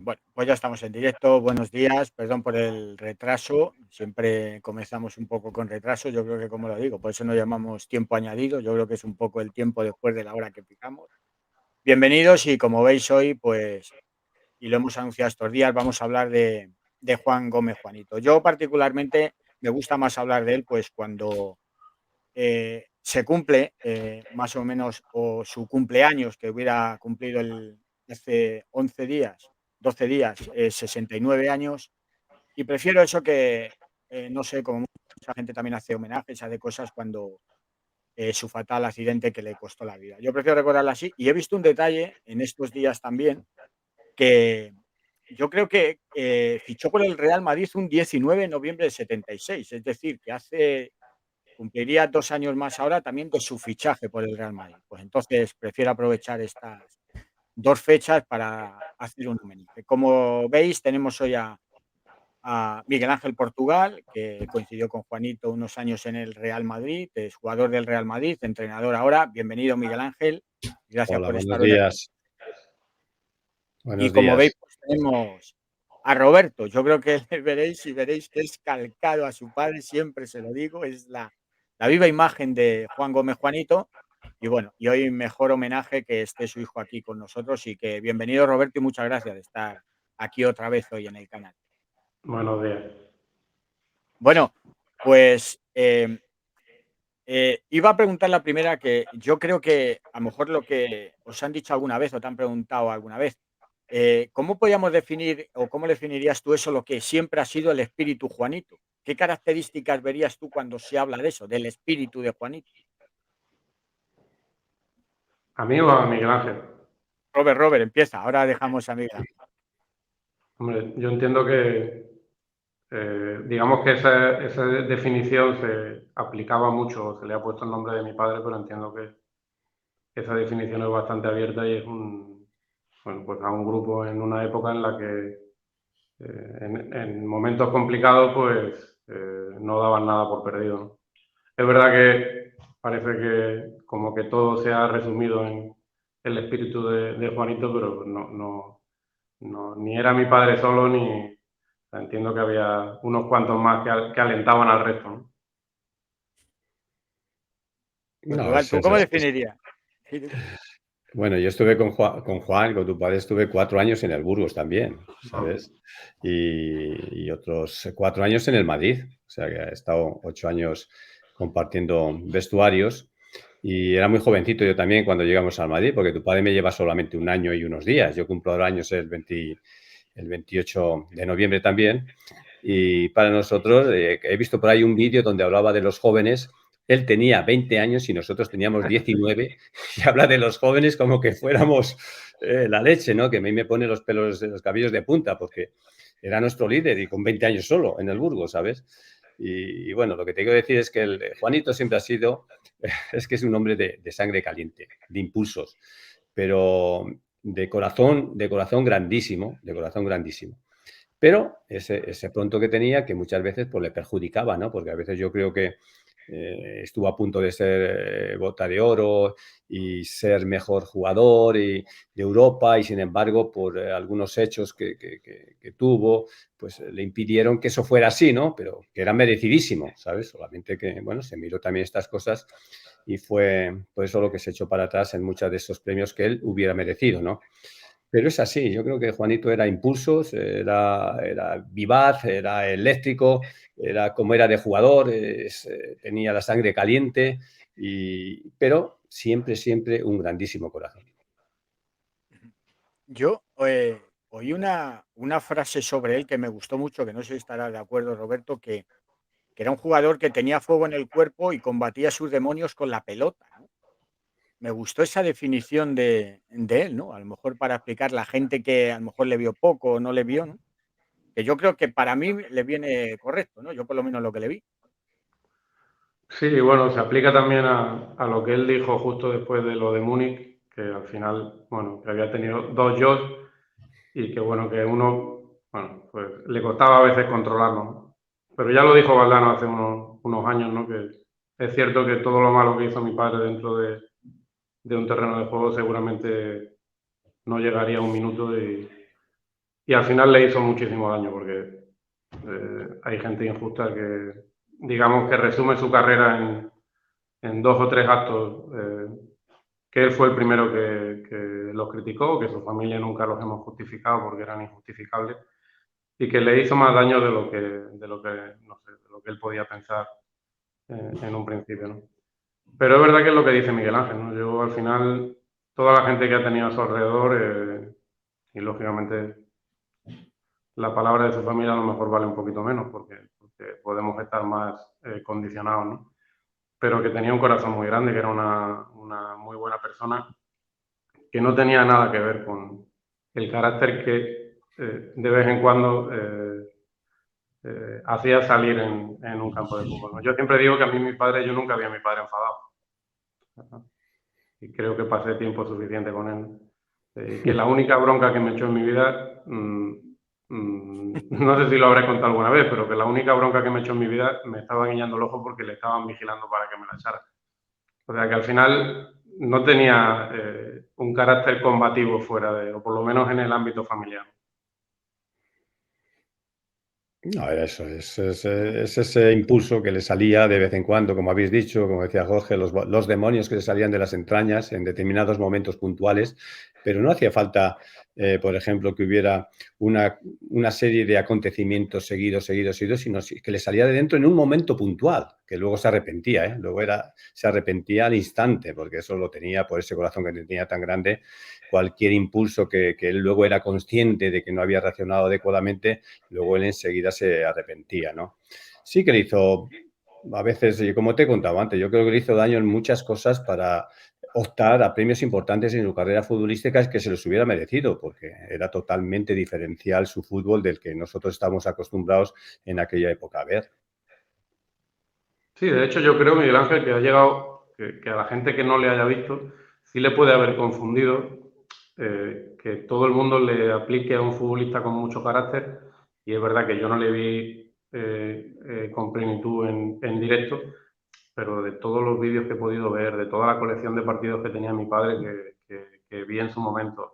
Bueno, pues ya estamos en directo. Buenos días, perdón por el retraso. Siempre comenzamos un poco con retraso. Yo creo que, como lo digo, por eso nos llamamos tiempo añadido. Yo creo que es un poco el tiempo después de la hora que picamos. Bienvenidos y como veis hoy, pues, y lo hemos anunciado estos días, vamos a hablar de Juan Gómez Juanito. Yo particularmente me gusta más hablar de él, pues cuando se cumple más o menos, o su cumpleaños, que hubiera cumplido hace 11 días, 12 días, 69 años, y prefiero eso que, no sé, como mucha gente también hace homenajes, hace cosas cuando su fatal accidente que le costó la vida. Yo prefiero recordarlo así, y he visto un detalle en estos días también, que yo creo que fichó por el Real Madrid un 19 de noviembre del 76, es decir, que cumpliría 2 años más ahora también de su fichaje por el Real Madrid. Pues entonces prefiero aprovechar estas 2 fechas para hacer un homenaje. Como veis, tenemos hoy a Miguel Ángel Portugal, que coincidió con Juanito unos años en el Real Madrid, es jugador del Real Madrid, entrenador ahora. Bienvenido, Miguel Ángel, gracias Hola, por buenos estar hoy aquí. días. Y Buenos como veis, días. pues tenemos a Roberto. Yo creo que le veréis y veréis que es calcado a su padre, siempre se lo digo, es la viva imagen de Juan Gómez Juanito. Y bueno, y hoy mejor homenaje que esté su hijo aquí con nosotros y que bienvenido Roberto y muchas gracias de estar aquí otra vez hoy en el canal. Buenos días. Bueno, pues iba a preguntar la primera que yo creo que a lo mejor lo que os han dicho alguna vez o te han preguntado alguna vez, ¿cómo podríamos definir o cómo definirías tú eso, lo que siempre ha sido el espíritu Juanito? ¿Qué características verías tú cuando se habla de eso, del espíritu de Juanito? ¿A mí o a Miguel Ángel? Robert, empieza. Ahora dejamos a Miguel Ángel. Hombre, yo entiendo que, digamos que esa definición se aplicaba mucho, se le ha puesto el nombre de mi padre, pero entiendo que esa definición es bastante abierta y es bueno, pues a un grupo en una época en la que en momentos complicados pues no daban nada por perdido, ¿no? Es verdad que parece que como que todo se ha resumido en el espíritu de Juanito, pero no, ni era mi padre solo, ni entiendo que había unos cuantos más que alentaban al resto, ¿no? No, Portugal, ¿tú cómo definirías? Sí, dime. Bueno, yo estuve con tu padre, estuve 4 años en el Burgos también, ¿sabes? Y otros 4 años en el Madrid. O sea, que he estado 8 años compartiendo vestuarios. Y era muy jovencito yo también cuando llegamos al Madrid, porque tu padre me lleva solamente 1 año y unos días. Yo cumplo ahora años el 28 de noviembre también. Y para nosotros, he visto por ahí un vídeo donde hablaba de los jóvenes. Él tenía 20 años y nosotros teníamos 19 y habla de los jóvenes como que fuéramos la leche, ¿no? Que a mí me pone los pelos, los cabellos de punta porque era nuestro líder y con 20 años solo en el Burgos, ¿sabes? Y bueno, lo que te quiero decir es que el Juanito siempre ha sido, es que es un hombre de sangre caliente, de impulsos, pero de corazón grandísimo, de corazón grandísimo. Pero ese pronto que tenía, que muchas veces pues, le perjudicaba, ¿no? Porque a veces yo creo que estuvo a punto de ser bota de oro y ser mejor jugador de Europa y sin embargo por algunos hechos que tuvo, pues le impidieron que eso fuera así, ¿no? Pero que era merecidísimo, ¿sabes? Solamente que, bueno, se miró también estas cosas y fue por eso lo que se echó para atrás en muchos de esos premios que él hubiera merecido, ¿no? Pero es así, yo creo que Juanito era impulsos, era vivaz, era eléctrico, era como era de jugador, tenía la sangre caliente, pero siempre, siempre un grandísimo corazón. Yo oí una frase sobre él que me gustó mucho, que no sé si estarás de acuerdo, Roberto, que era un jugador que tenía fuego en el cuerpo y combatía a sus demonios con la pelota, ¿no? Me gustó esa definición de él, ¿no? A lo mejor para explicar la gente que a lo mejor le vio poco o no le vio, ¿no? Que yo creo que para mí le viene correcto, ¿no? Yo por lo menos lo que le vi. Sí, bueno, se aplica también a lo que él dijo justo después de lo de Múnich, que al final, bueno, que había tenido 2 yo y que bueno, que uno, bueno, pues le costaba a veces controlarlo, ¿no? Pero ya lo dijo Valdano hace unos años, ¿no? Que es cierto que todo lo malo que hizo mi padre dentro de un terreno de juego seguramente no llegaría a un minuto y al final le hizo muchísimo daño porque hay gente injusta que, digamos, que resume su carrera en 2 o 3 actos, que él fue el primero que los criticó, que su familia nunca los hemos justificado porque eran injustificables, y que le hizo más daño de lo que no sé, de lo que él podía pensar en un principio, ¿no? Pero es verdad que es lo que dice Miguel Ángel, ¿no? Yo al final, toda la gente que ha tenido a su alrededor, y lógicamente la palabra de su familia a lo mejor vale un poquito menos porque podemos estar más condicionados, ¿no? Pero que tenía un corazón muy grande, que era una muy buena persona, que no tenía nada que ver con el carácter que de vez en cuando hacía salir en un campo de fútbol, ¿no? Yo siempre digo que a mí mi padre, yo nunca vi a mi padre enfadado. Y creo que pasé tiempo suficiente con él. Que la única bronca que me echó en mi vida, no sé si lo habré contado alguna vez, pero que la única bronca que me echó en mi vida me estaba guiñando el ojo porque le estaban vigilando para que me la echara. O sea que al final no tenía un carácter combativo fuera o por lo menos en el ámbito familiar. No, eso es ese impulso que le salía de vez en cuando, como habéis dicho, como decía Jorge, los demonios que le salían de las entrañas en determinados momentos puntuales, pero no hacía falta, por ejemplo, que hubiera una serie de acontecimientos seguidos, sino que le salía de dentro en un momento puntual, que luego se arrepentía, ¿eh? Luego se arrepentía al instante, porque eso lo tenía por ese corazón que tenía tan grande. Cualquier impulso que él luego era consciente de que no había reaccionado adecuadamente, luego él enseguida se arrepentía, ¿no? Sí que le hizo, a veces, como te he contado antes, yo creo que le hizo daño en muchas cosas para optar a premios importantes en su carrera futbolística que se los hubiera merecido, porque era totalmente diferencial su fútbol del que nosotros estamos acostumbrados en aquella época a ver. Sí, de hecho yo creo, Miguel Ángel, que ha llegado, que a la gente que no le haya visto, sí le puede haber confundido que todo el mundo le aplique a un futbolista con mucho carácter, y es verdad que yo no le vi con plenitud en directo, pero de todos los vídeos que he podido ver, de toda la colección de partidos que tenía mi padre, que vi en su momento,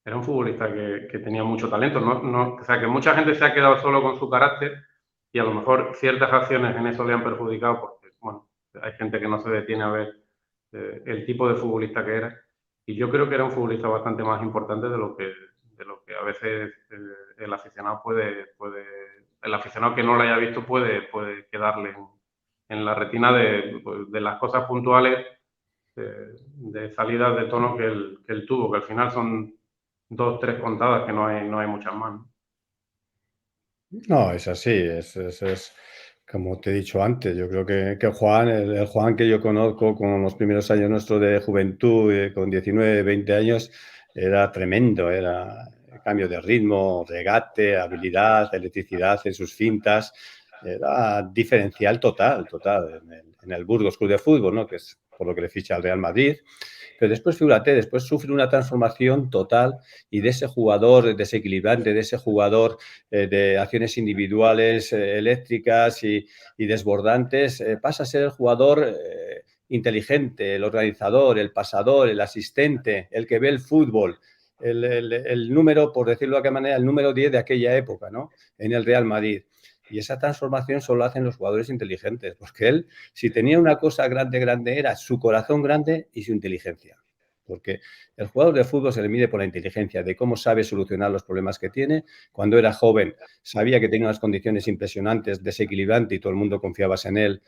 era un futbolista que tenía mucho talento. O sea, que mucha gente se ha quedado solo con su carácter y a lo mejor ciertas acciones en eso le han perjudicado porque, bueno, hay gente que no se detiene a ver el tipo de futbolista que era. Y yo creo que era un futbolista bastante más importante de lo que a veces el aficionado el aficionado que no lo haya visto puede quedarle en la retina de las cosas puntuales de salidas de tono que él tuvo, que al final son 2, 3 contadas, que no hay muchas más, ¿no? No, es así, es como te he dicho antes, yo creo que Juan, el Juan que yo conozco con los primeros años nuestros de juventud, con 19, 20 años, era tremendo, era cambio de ritmo, regate, habilidad, electricidad en sus fintas, era diferencial total en el Burgos Club de Fútbol, ¿no? Que es por lo que le ficha al Real Madrid. Pero después, fíjate, después sufre una transformación total y de ese jugador desequilibrante, de ese jugador de acciones individuales eléctricas y desbordantes, pasa a ser el jugador inteligente, el organizador, el pasador, el asistente, el que ve el fútbol, el número, por decirlo de aquella manera, el número 10 de aquella época, ¿no? En el Real Madrid. Y esa transformación solo hacen los jugadores inteligentes, porque él, si tenía una cosa grande, era su corazón grande y su inteligencia. Porque el jugador de fútbol se le mide por la inteligencia, de cómo sabe solucionar los problemas que tiene. Cuando era joven sabía que tenía unas condiciones impresionantes, desequilibrante, y todo el mundo confiábamos en él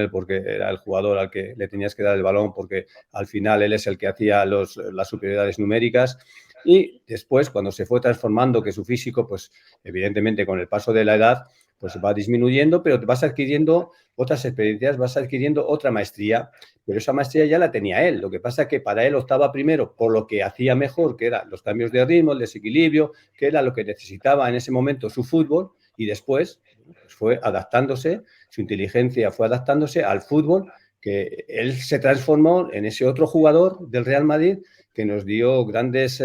porque era el jugador al que le tenías que dar el balón, porque al final él es el que hacía las superioridades numéricas. Y después, cuando se fue transformando, que su físico, pues evidentemente con el paso de la edad, pues va disminuyendo, pero te vas adquiriendo otras experiencias, vas adquiriendo otra maestría, pero esa maestría ya la tenía él. Lo que pasa es que para él optaba primero por lo que hacía mejor, que eran los cambios de ritmo, el desequilibrio, que era lo que necesitaba en ese momento su fútbol, y después pues fue adaptándose, su inteligencia fue adaptándose al fútbol, que él se transformó en ese otro jugador del Real Madrid que nos dio grandes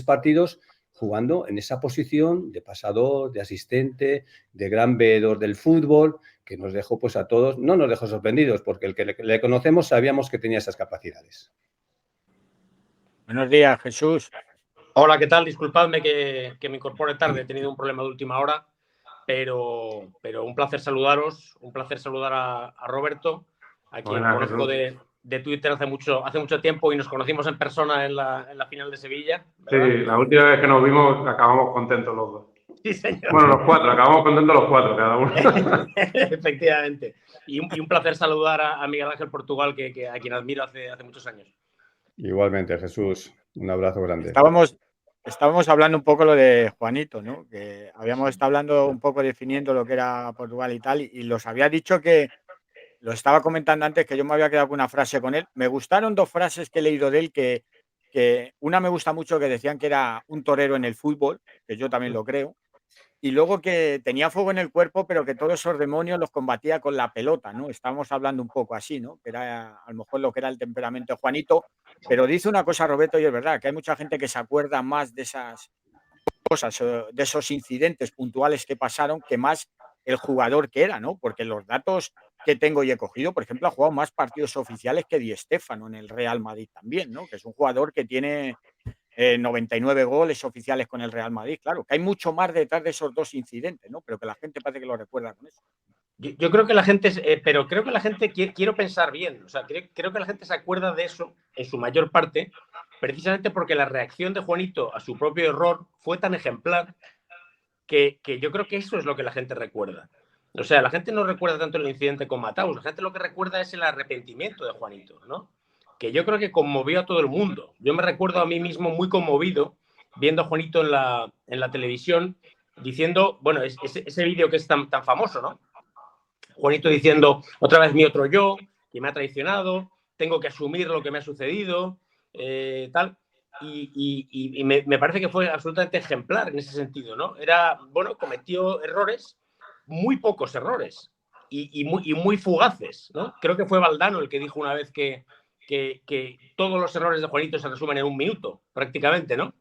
partidos jugando en esa posición de pasador, de asistente, de gran veedor del fútbol, que nos dejó pues a todos, no nos dejó sorprendidos, porque el que le conocemos sabíamos que tenía esas capacidades. Buenos días, Jesús. Hola, ¿qué tal? Disculpadme que me incorpore tarde, he tenido un problema de última hora, pero un placer saludaros, un placer saludar a Roberto, a quien Buenas, conozco Jesús. de Twitter hace mucho tiempo y nos conocimos en persona en la final de Sevilla, Sí, ¿verdad? la última vez que nos vimos acabamos contentos los dos. Sí, señor. Bueno, los cuatro, acabamos contentos los cuatro, cada uno. Efectivamente. Y un placer saludar a Miguel Ángel Portugal, a quien admiro hace muchos años. Igualmente, Jesús, un abrazo grande. Estábamos hablando un poco lo de Juanito, ¿no? Que habíamos estado hablando un poco definiendo lo que era Portugal y tal, y los había dicho que lo estaba comentando antes, que yo me había quedado con una frase con él. Me gustaron dos frases que he leído de él, que una me gusta mucho, que decían que era un torero en el fútbol, que yo también lo creo, y luego que tenía fuego en el cuerpo, pero que todos esos demonios los combatía con la pelota, ¿no? Estábamos hablando un poco así, ¿no? Que era a lo mejor lo que era el temperamento de Juanito, pero dice una cosa, Roberto, y es verdad, que hay mucha gente que se acuerda más de esas cosas, de esos incidentes puntuales que pasaron, que más el jugador que era, ¿no? Porque los datos que tengo y he cogido, por ejemplo, ha jugado más partidos oficiales que Di Stéfano en el Real Madrid también, ¿no? Que es un jugador que tiene 99 goles oficiales con el Real Madrid. Claro, que hay mucho más detrás de esos dos incidentes, ¿no? Pero que la gente parece que lo recuerda con eso. Yo creo que la gente, pero creo que la gente, quiero pensar bien, o sea, creo que la gente se acuerda de eso en su mayor parte, precisamente porque la reacción de Juanito a su propio error fue tan ejemplar que yo creo que eso es lo que la gente recuerda. O sea, la gente no recuerda tanto el incidente con Mataus, la gente lo que recuerda es el arrepentimiento de Juanito, ¿no? Que yo creo que conmovió a todo el mundo. Yo me recuerdo a mí mismo muy conmovido viendo a Juanito en la televisión diciendo, bueno, ese vídeo que es tan famoso, ¿no? Juanito diciendo, otra vez mi otro yo, que me ha traicionado, tengo que asumir lo que me ha sucedido, tal. Y me parece que fue absolutamente ejemplar en ese sentido, ¿no? Era, bueno, cometió errores, muy pocos errores y muy fugaces, ¿no? Creo que fue Valdano el que dijo una vez que todos los errores de Juanito se resumen en un minuto, prácticamente, ¿no?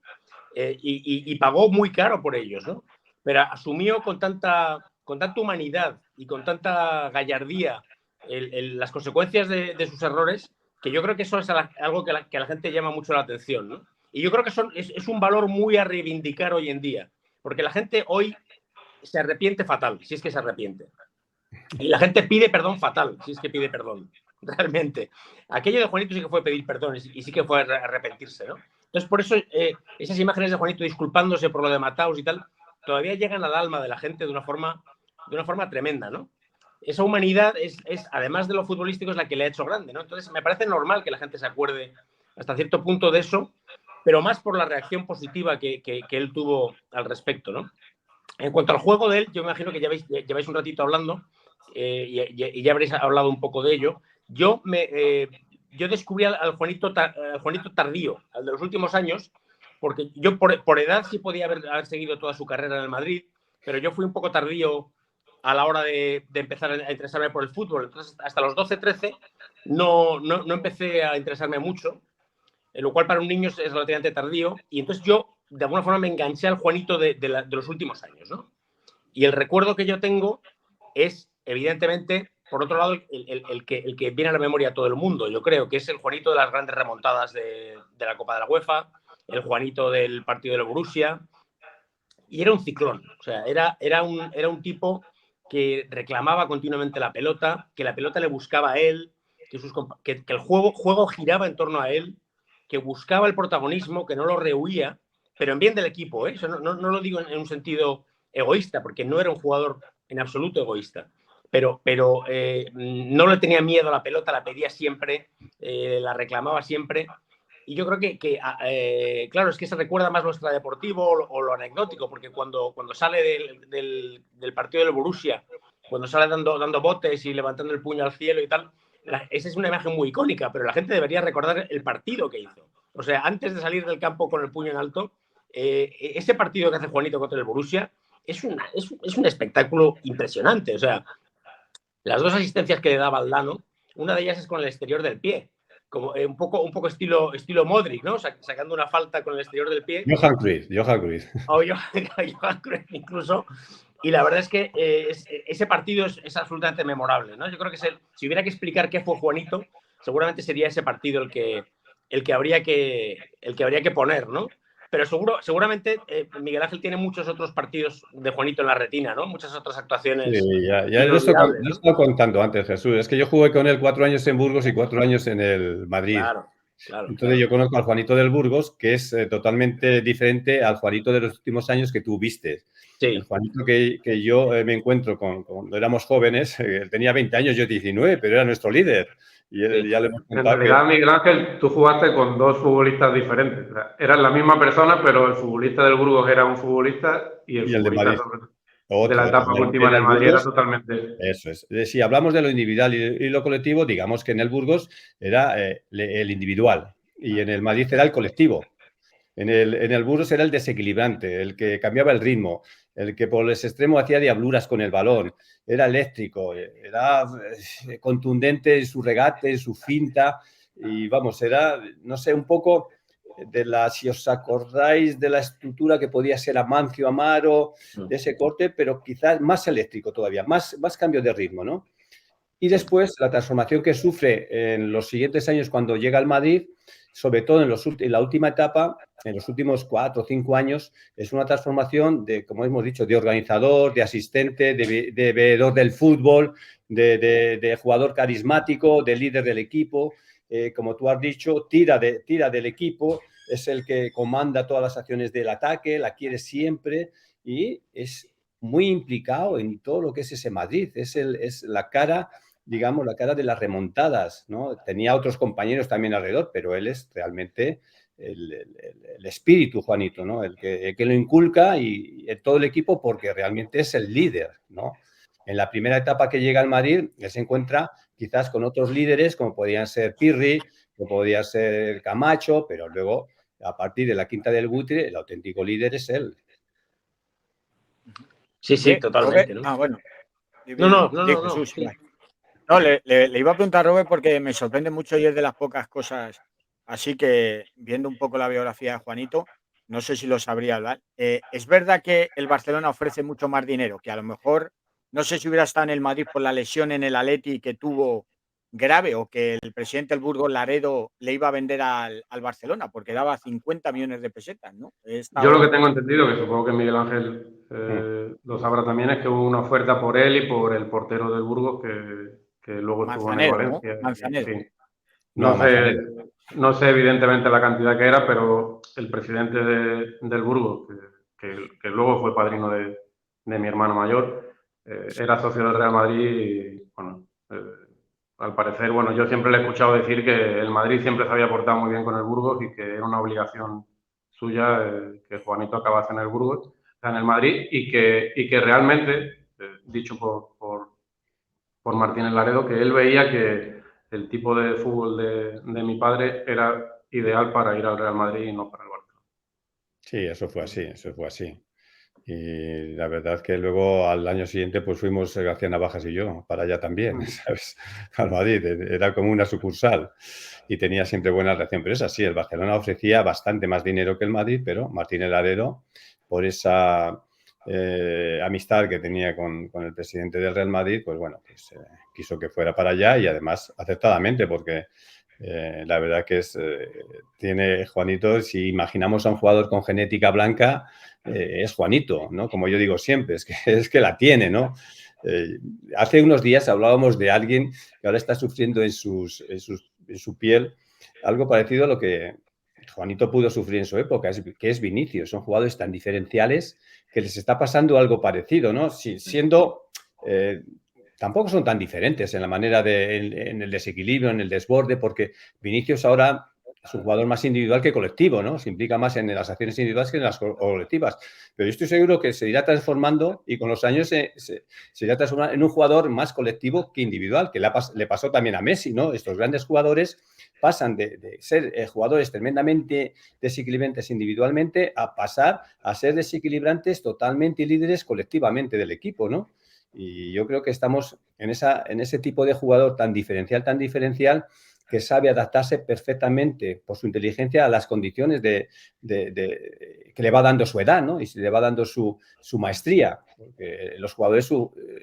Y pagó muy caro por ellos, ¿no? Pero asumió con tanta humanidad y con tanta gallardía las consecuencias de sus errores, que yo creo que eso es algo que la gente llama mucho la atención, ¿no? Y yo creo que es un valor muy a reivindicar hoy en día, porque la gente hoy se arrepiente fatal, si es que se arrepiente. Y la gente pide perdón fatal, si es que pide perdón, realmente. Aquello de Juanito sí que fue pedir perdón y sí que fue arrepentirse, ¿no? Entonces, por eso esas imágenes de Juanito disculpándose por lo de Mataus y tal, todavía llegan al alma de la gente de una forma tremenda, ¿no? Esa humanidad es, además de lo futbolístico, es la que le ha hecho grande, ¿no? Entonces, me parece normal que la gente se acuerde hasta cierto punto de eso, pero más por la reacción positiva que él tuvo al respecto, ¿no? En cuanto al juego de él, yo me imagino que lleváis un ratito hablando y ya habréis hablado un poco de ello. Yo descubrí al Juanito tardío, al de los últimos años, porque yo por edad sí podía haber seguido toda su carrera en el Madrid, pero yo fui un poco tardío a la hora de empezar a interesarme por el fútbol. Entonces, hasta los 12-13 no empecé a interesarme mucho, lo cual para un niño es relativamente tardío. Y entonces yo, de alguna forma, me enganché al Juanito de los últimos años, ¿no? Y el recuerdo que yo tengo es, evidentemente, por otro lado, el que viene a la memoria a todo el mundo. Yo creo que es el Juanito de las grandes remontadas de la Copa de la UEFA, el Juanito del partido del Borussia. Y era un ciclón. O sea, era un tipo que reclamaba continuamente la pelota, que la pelota le buscaba a él, que el juego giraba en torno a él, que buscaba el protagonismo, que no lo rehuía, pero en bien del equipo, ¿eh? Eso no lo digo en un sentido egoísta, porque no era un jugador en absoluto egoísta, pero no le tenía miedo a la pelota, la pedía siempre, la reclamaba siempre. Y yo creo que claro, es que se recuerda más lo extradeportivo o lo anecdótico, porque cuando sale del partido del Borussia, cuando sale dando botes y levantando el puño al cielo y tal, esa es una imagen muy icónica, pero la gente debería recordar el partido que hizo. O sea, antes de salir del campo con el puño en alto, ese partido que hace Juanito contra el Borussia es un espectáculo impresionante. O sea, las dos asistencias que le da Valdano, una de ellas es con el exterior del pie, como un poco estilo Modric, ¿no? Sacando una falta con el exterior del pie. Johan Cruyff. O Johan Cruyff incluso. Y la verdad es que ese partido es absolutamente memorable, ¿no? Yo creo que si hubiera que explicar qué fue Juanito, seguramente sería ese partido el que habría que poner, ¿no? Pero seguramente Miguel Ángel tiene muchos otros partidos de Juanito en la retina, ¿no? Muchas otras actuaciones. Sí, ya lo he estado contando antes, Jesús. Es que yo jugué con él 4 años en Burgos y 4 años en el Madrid. Claro. Entonces yo conozco al Juanito del Burgos, que es totalmente diferente al Juanito de los últimos años que tú viste. Sí. El Juanito que yo me encuentro cuando éramos jóvenes, él tenía 20 años, yo 19, pero era nuestro líder. Y él, ya le hemos contado. En realidad, Miguel Ángel, tú jugaste con 2 futbolistas diferentes. O sea, eran la misma persona, pero el futbolista del Burgos era un futbolista y el futbolista de Madrid, de la etapa última en el Madrid era totalmente... Eso es. Si hablamos de lo individual y lo colectivo, digamos que en el Burgos era el individual y en el Madrid era el colectivo. En el Burgos era el desequilibrante, el que cambiaba el ritmo, el que por el extremo hacía diabluras con el balón, era eléctrico, era contundente en su regate, en su finta y vamos, era, no sé, un poco si os acordáis de la estructura que podía ser Amancio Amaro, de ese corte, pero quizás más eléctrico todavía, más cambio de ritmo, ¿no? Y después la transformación que sufre en los siguientes años cuando llega al Madrid, sobre todo en la última etapa, en los últimos 4 o 5 años, es una transformación de, como hemos dicho, de organizador, de asistente, de veedor del fútbol, de jugador carismático, de líder del equipo. Como tú has dicho, tira del equipo, es el que comanda todas las acciones del ataque, la quiere siempre y es muy implicado en todo lo que es ese Madrid. Es la cara, digamos, la cara de las remontadas, ¿no? Tenía otros compañeros también alrededor, pero él es realmente el espíritu, Juanito, ¿no? El que lo inculca y todo el equipo porque realmente es el líder, ¿no? En la primera etapa que llega al Madrid, él se encuentra quizás con otros líderes como podían ser Pirri, o podía ser Camacho, pero luego, a partir de la quinta del buitre, el auténtico líder es él. Sí, totalmente, Robert, ¿no? Bueno. No, Jesús, sí. No, le iba a preguntar a Robert porque me sorprende mucho y es de las pocas cosas, así que viendo un poco la biografía de Juanito, no sé si lo sabría hablar. ¿Es verdad que el Barcelona ofrece mucho más dinero? Que a lo mejor, no sé si hubiera estado en el Madrid por la lesión en el Atleti que tuvo grave o que el presidente del Burgos, Laredo, le iba a vender al Barcelona porque daba 50 millones de pesetas, ¿no? Yo lo que tengo entendido, que supongo que Miguel Ángel lo sabrá también, es que hubo una oferta por él y por el portero del Burgos que luego estuvo en el Valencia. ¿No? Manzanero. Sí. Manzanero. No sé evidentemente la cantidad que era, pero el presidente del Burgos, que luego fue padrino de mi hermano mayor, era socio del Real Madrid y, bueno, al parecer, bueno, yo siempre le he escuchado decir que el Madrid siempre se había portado muy bien con el Burgos y que era una obligación suya que Juanito acabase en el Burgos, en el Madrid, y que realmente, dicho por Martínez Laredo, que él veía que el tipo de fútbol de mi padre era ideal para ir al Real Madrid y no para el Barcelona. Sí, eso fue así. Y la verdad que luego al año siguiente pues fuimos García Navajas y yo para allá también, ¿sabes? Al Madrid, era como una sucursal y tenía siempre buena relación. Pero es así, el Barcelona ofrecía bastante más dinero que el Madrid, pero Martínez Laredo, por esa amistad que tenía con el presidente del Real Madrid, pues bueno, pues, quiso que fuera para allá y además acertadamente porque... la verdad que tiene Juanito, si imaginamos a un jugador con genética blanca, es Juanito, ¿no? Como yo digo siempre, es que la tiene, ¿no? Hace unos días hablábamos de alguien que ahora está sufriendo en su piel algo parecido a lo que Juanito pudo sufrir en su época, que es Vinicius. Son jugadores tan diferenciales que les está pasando algo parecido, ¿no? Siendo... tampoco son tan diferentes en la manera en el desequilibrio, en el desborde, porque Vinicius ahora es un jugador más individual que colectivo, ¿no? Se implica más en las acciones individuales que en las colectivas. Pero yo estoy seguro que se irá transformando y con los años se irá transformando en un jugador más colectivo que individual, que le pasó también a Messi, ¿no? Estos grandes jugadores pasan de ser jugadores tremendamente desequilibrantes individualmente a pasar a ser desequilibrantes totalmente líderes colectivamente del equipo, ¿no? Y yo creo que estamos en ese tipo de jugador tan diferencial, que sabe adaptarse perfectamente por su inteligencia a las condiciones que le va dando su edad, ¿no? Y se le va dando su maestría. Porque los jugadores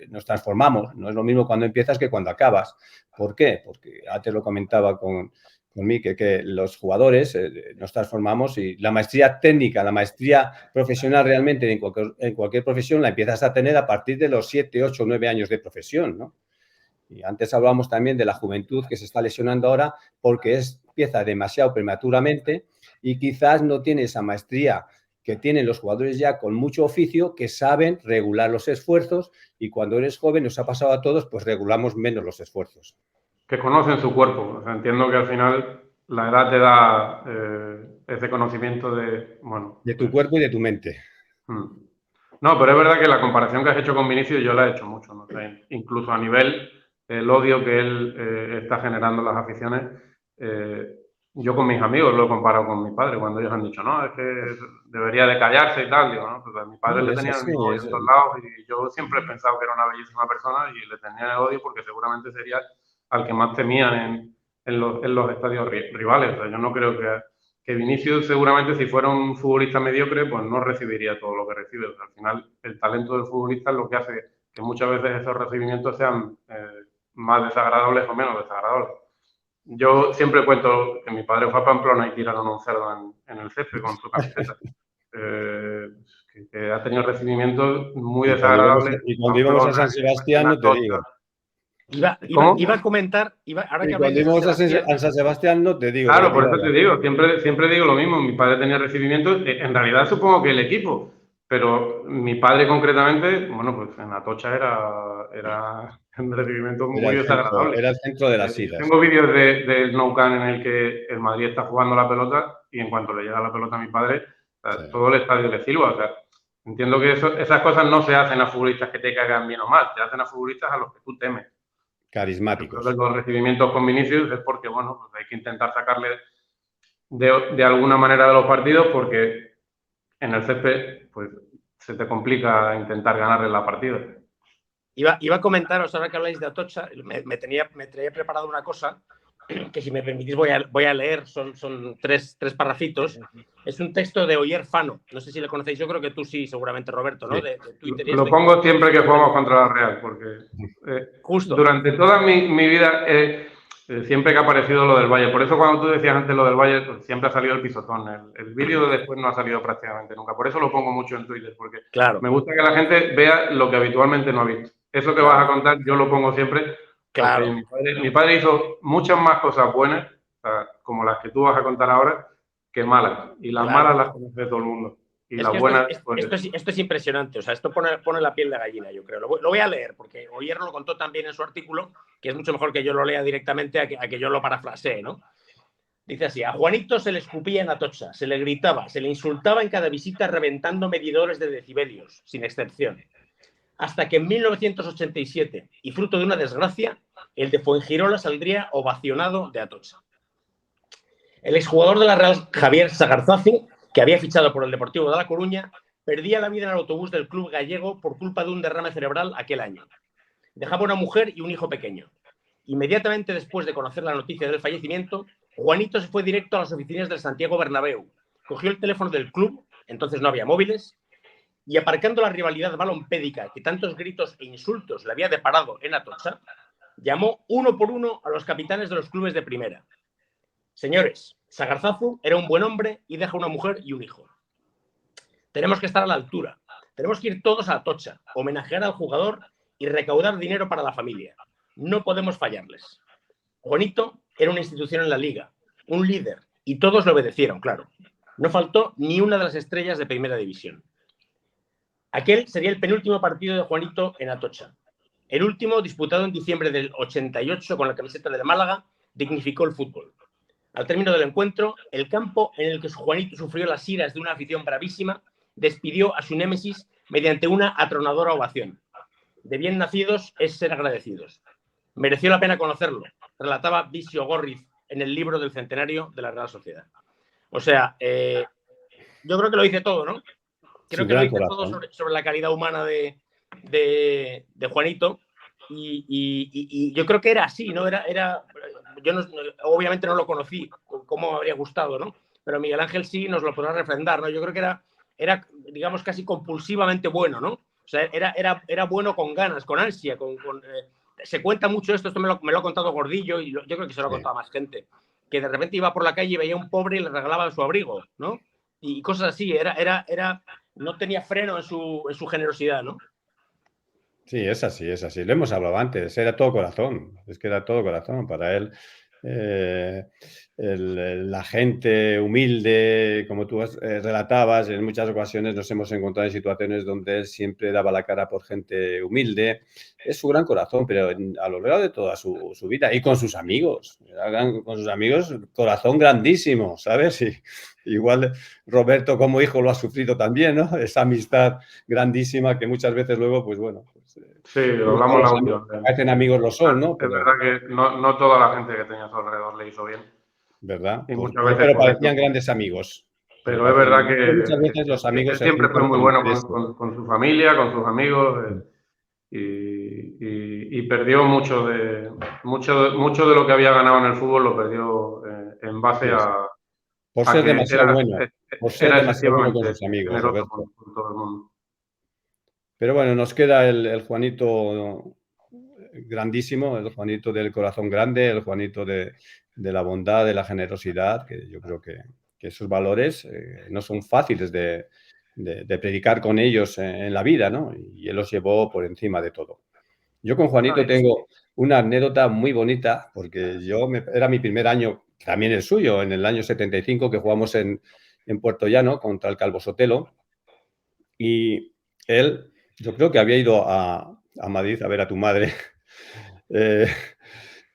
nos transformamos. No es lo mismo cuando empiezas que cuando acabas. ¿Por qué? Porque antes lo comentaba con que los jugadores nos transformamos y la maestría técnica, la maestría profesional realmente en cualquier profesión la empiezas a tener a partir de los 7, 8, 9 años de profesión, ¿no? Y antes hablábamos también de la juventud que se está lesionando ahora porque empieza demasiado prematuramente y quizás no tiene esa maestría que tienen los jugadores ya con mucho oficio, que saben regular los esfuerzos, y cuando eres joven, nos ha pasado a todos, pues regulamos menos los esfuerzos. Que conocen su cuerpo. O sea, entiendo que al final la edad te da ese conocimiento de, bueno... De tu cuerpo y de tu mente. No, pero es verdad que la comparación que has hecho con Vinicius yo la he hecho mucho, ¿no? O sea, incluso a nivel el odio que él está generando en las aficiones, yo con mis amigos lo he comparado con mi padre, cuando ellos han dicho, no, es que debería de callarse y tal, digo, ¿no? Pues a mi padre le tenía el mismo odio en todos lados y yo siempre he pensado que era una bellísima persona y le tenía el odio porque seguramente sería al que más temían en los estadios rivales. O sea, yo no creo que Vinicius seguramente si fuera un futbolista mediocre, pues no recibiría todo lo que recibe. O sea, al final el talento del futbolista es lo que hace que muchas veces esos recibimientos sean más desagradables o menos desagradables. Yo siempre cuento que mi padre fue a Pamplona y tiraron un cerdo en el césped con su camiseta. Que ha tenido recibimientos muy desagradables. Y cuando íbamos a San Sebastián, no te digo. Iba a comentar, ahora que cuando íbamos a San Sebastián, no te digo. Claro, por eso te digo, siempre digo lo mismo. Mi padre tenía recibimientos, en realidad supongo que el equipo, pero mi padre concretamente, bueno, pues en Atocha era un recibimiento muy desagradable. Era el centro de las islas. Tengo vídeos del Nou Camp en el que el Madrid está jugando la pelota y en cuanto le llega la pelota a mi padre, todo el estadio le silba. O sea, entiendo que esas cosas no se hacen a futbolistas que te caigan bien o mal, se hacen a futbolistas a los que tú temes. Carismáticos. Los recibimientos con Vinicius es porque, bueno, pues hay que intentar sacarle de alguna manera de los partidos porque en el césped, pues, se te complica intentar ganarle la partida. Iba a comentaros, ahora que habláis de Atocha, me traía preparado una cosa que, si me permitís, voy a leer. Son tres parrafitos. Es un texto de Oyer Fano. No sé si le conocéis, yo creo que tú sí, seguramente, Roberto, ¿no? Sí. De Twitter. Lo pongo siempre que jugamos contra la Real, porque justo durante toda mi vida, siempre que ha aparecido lo del Valle, por eso cuando tú decías antes lo del Valle, pues siempre ha salido el pisotón. El vídeo de después no ha salido prácticamente nunca. Por eso lo pongo mucho en Twitter, porque me gusta que la gente vea lo que habitualmente no ha visto. Eso que vas a contar, yo lo pongo siempre. Claro. Mi padre hizo muchas más cosas buenas, como las que tú vas a contar ahora, que malas. Y las malas las conoce todo el mundo. Y las buenas... Esto es impresionante. O sea, esto pone la piel de gallina, yo creo. Lo voy a leer, porque Oyer lo contó también en su artículo, que es mucho mejor que yo lo lea directamente a que yo lo parafrasee, ¿no? Dice así: a Juanito se le escupía en Atocha, se le gritaba, se le insultaba en cada visita reventando medidores de decibelios, sin excepción. Hasta que en 1987, y fruto de una desgracia, el de Fuengirola saldría ovacionado de Atocha. El exjugador de la Real, Javier Sagarzazu, que había fichado por el Deportivo de La Coruña, perdía la vida en el autobús del club gallego por culpa de un derrame cerebral aquel año. Dejaba una mujer y un hijo pequeño. Inmediatamente después de conocer la noticia del fallecimiento, Juanito se fue directo a las oficinas del Santiago Bernabéu, cogió el teléfono del club, entonces no había móviles, y aparcando la rivalidad balompédica que tantos gritos e insultos le había deparado en Atocha, llamó uno por uno a los capitanes de los clubes de primera. Señores, Sagarzazu era un buen hombre y deja una mujer y un hijo. Tenemos que estar a la altura. Tenemos que ir todos a Atocha, homenajear al jugador y recaudar dinero para la familia. No podemos fallarles. Juanito era una institución en la liga, un líder, y todos le obedecieron, claro. No faltó ni una de las estrellas de primera división. Aquel sería el penúltimo partido de Juanito en Atocha. El último, disputado en diciembre del 88 con la camiseta de Málaga, dignificó el fútbol. Al término del encuentro, el campo en el que Juanito sufrió las iras de una afición bravísima despidió a su némesis mediante una atronadora ovación. De bien nacidos es ser agradecidos. Mereció la pena conocerlo, relataba Visio Gorriz en el libro del centenario de la Real Sociedad. O sea, yo creo que lo dice todo, ¿no? Creo que lo dice todo sobre la calidad humana de Juanito y yo creo que era así, ¿no? Yo obviamente no lo conocí, cómo me habría gustado, ¿no? Pero Miguel Ángel sí nos lo podrá refrendar, ¿no? Yo creo que era digamos, casi compulsivamente bueno, ¿no? O sea, era bueno con ganas, con ansia, se cuenta mucho esto me lo ha contado Gordillo y yo creo que se lo ha contado a más gente. que de repente iba por la calle y veía a un pobre y le regalaba su abrigo, ¿no? Y cosas así, no tenía freno en su generosidad, ¿no? Sí, es así, es así. Lo hemos hablado antes, era todo corazón, es que era todo corazón. Para él, la gente humilde, como tú relatabas, en muchas ocasiones nos hemos encontrado en situaciones donde él siempre daba la cara por gente humilde. Es su gran corazón, pero a lo largo de toda su vida, y con sus amigos, corazón grandísimo, ¿sabes? Y igual Roberto como hijo lo ha sufrido también, ¿no? Esa amistad grandísima que muchas veces luego, pues bueno, sí, lo hablamos la última vez. Parecen amigos lo son, ¿no? Es verdad que no toda la gente que tenía a su alrededor le hizo bien. ¿Verdad? Y Pues, muchas veces pero por parecían eso. grandes amigos. Pero es verdad que muchas veces los amigos él se siempre fue juntan muy con bueno interés. con su familia, con sus amigos, y perdió mucho de lo que había ganado en el fútbol, lo perdió en base Sí, sí. a Por ser que demasiado bueno, por ser era demasiado bueno con excesivamente sus amigos, generoso Roberto. con todo el mundo. Pero bueno, nos queda el Juanito grandísimo, el Juanito del corazón grande, el Juanito de la bondad, de la generosidad, que yo creo que esos valores no son fáciles de predicar con ellos en la vida, ¿no? Y él los llevó por encima de todo. Yo con Juanito tengo una anécdota muy bonita, porque era mi primer año, también el suyo, en el año 75, que jugamos en Puerto Llano contra el Calvo Sotelo, y él, yo creo que había ido a Madrid a ver a tu madre,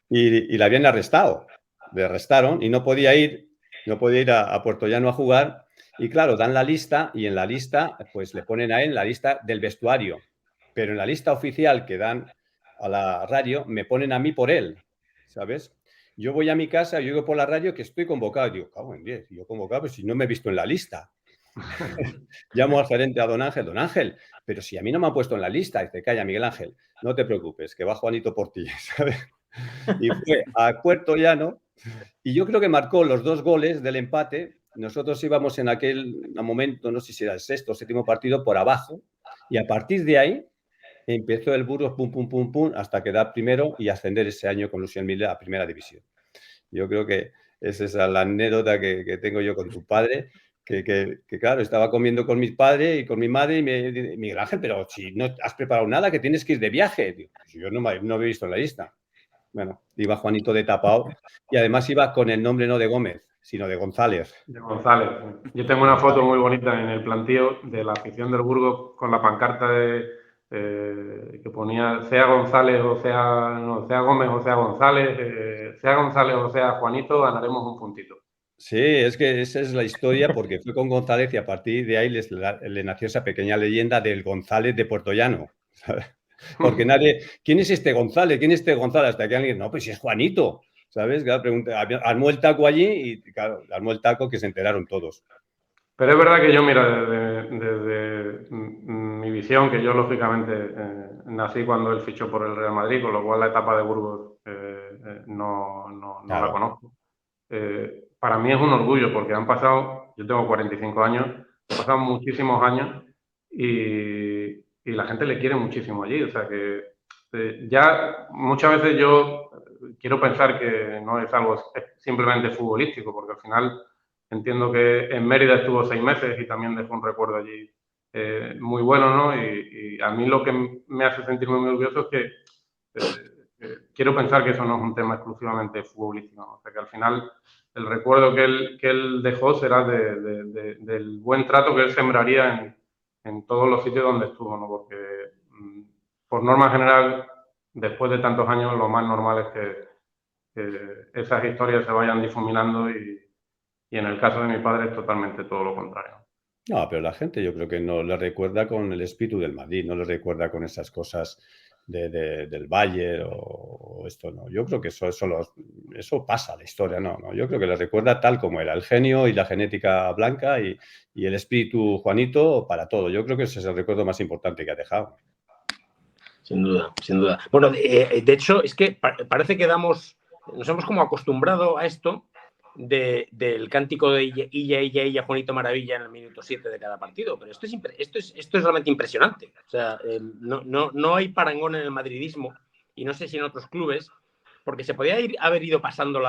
y la habían arrestado. Le arrestaron y no podía ir a Puerto Llano a jugar. Y claro, dan la lista y en la lista, pues le ponen a él la lista del vestuario. Pero en la lista oficial que dan a la radio, me ponen a mí por él, ¿sabes? Yo voy a mi casa, yo digo por la radio que estoy convocado. Digo, cago en 10, yo convocado, pues si no me he visto en la lista. Llamo al gerente, a don Ángel, pero si a mí no me han puesto en la lista. Dice, calla, Miguel Ángel, no te preocupes, que va Juanito por ti, ¿sabes? Y fue a Puerto Llano y yo creo que marcó los 2 goles del empate. Nosotros íbamos en aquel momento, no sé si era el 6º o 7º partido, por abajo, y a partir de ahí empezó el Burgos, pum, pum, pum, pum, hasta quedar primero y ascender ese año con Lucien Mille a primera división. Yo creo que esa es la anécdota que tengo yo con tu padre, que claro, estaba comiendo con mi padre y con mi madre y me dice, Miguel Ángel, pero si no has preparado nada, que tienes que ir de viaje. Digo, pues yo no había visto en la lista. Bueno, iba Juanito de tapao y además iba con el nombre no de Gómez, sino de González. De González. Yo tengo una foto muy bonita en el plantío de la afición del Burgos con la pancarta que ponía sea González o sea Gómez o sea González, sea González o sea Juanito, ganaremos un puntito. Sí, es que esa es la historia, porque fue con González y a partir de ahí le nació esa pequeña leyenda del González de Puerto Llano. Porque nadie, ¿quién es este González? ¿Quién es este González? Hasta que alguien, no, pues si es Juanito, ¿sabes? Claro, armó el taco allí y claro, armó el taco que se enteraron todos. Pero es verdad que yo, mira, desde mi visión, que yo lógicamente nací cuando él fichó por el Real Madrid, con lo cual la etapa de Burgos no Claro. la conozco. Para mí es un orgullo porque yo tengo 45 años, han pasado muchísimos años y la gente le quiere muchísimo allí. O sea que ya muchas veces yo quiero pensar que no es algo simplemente futbolístico, porque al final entiendo que en Mérida estuvo 6 meses y también dejó un recuerdo allí muy bueno, ¿no? Y a mí lo que me hace sentirme muy orgulloso es que quiero pensar que eso no es un tema exclusivamente futbolístico, ¿no? O sea, que al final el recuerdo que él dejó será del buen trato que él sembraría en todos los sitios donde estuvo, ¿no? Porque por norma general, después de tantos años, lo más normal es que esas historias se vayan difuminando y en el caso de mi padre es totalmente todo lo contrario. No, pero la gente yo creo que no le recuerda con el espíritu del Madrid, no le recuerda con esas cosas del Bayern o esto, no. Yo creo que eso pasa la historia, no. Yo creo que le recuerda tal como era, el genio y la genética blanca y el espíritu Juanito para todo. Yo creo que ese es el recuerdo más importante que ha dejado. Sin duda, sin duda. Bueno, de hecho, es que parece que nos hemos como acostumbrado a esto del cántico de Illa, Juanito Maravilla en el minuto 7 de cada partido, pero esto es realmente impresionante. O sea, no hay parangón en el madridismo y no sé si en otros clubes, porque se podía haber ido pasando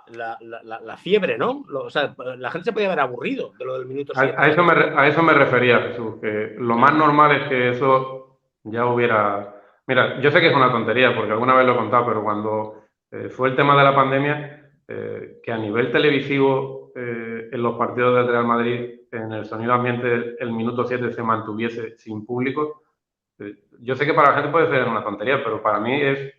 la fiebre, ¿no? O sea, la gente se podía haber aburrido de lo del minuto 7. A eso me refería, Jesús, que lo más normal es que eso ya hubiera... Mira, yo sé que es una tontería, porque alguna vez lo he contado, pero cuando fue el tema de la pandemia, que a nivel televisivo, en los partidos del Real Madrid, en el sonido ambiente, el minuto 7 se mantuviese sin público, yo sé que para la gente puede ser una tontería, pero para mí es...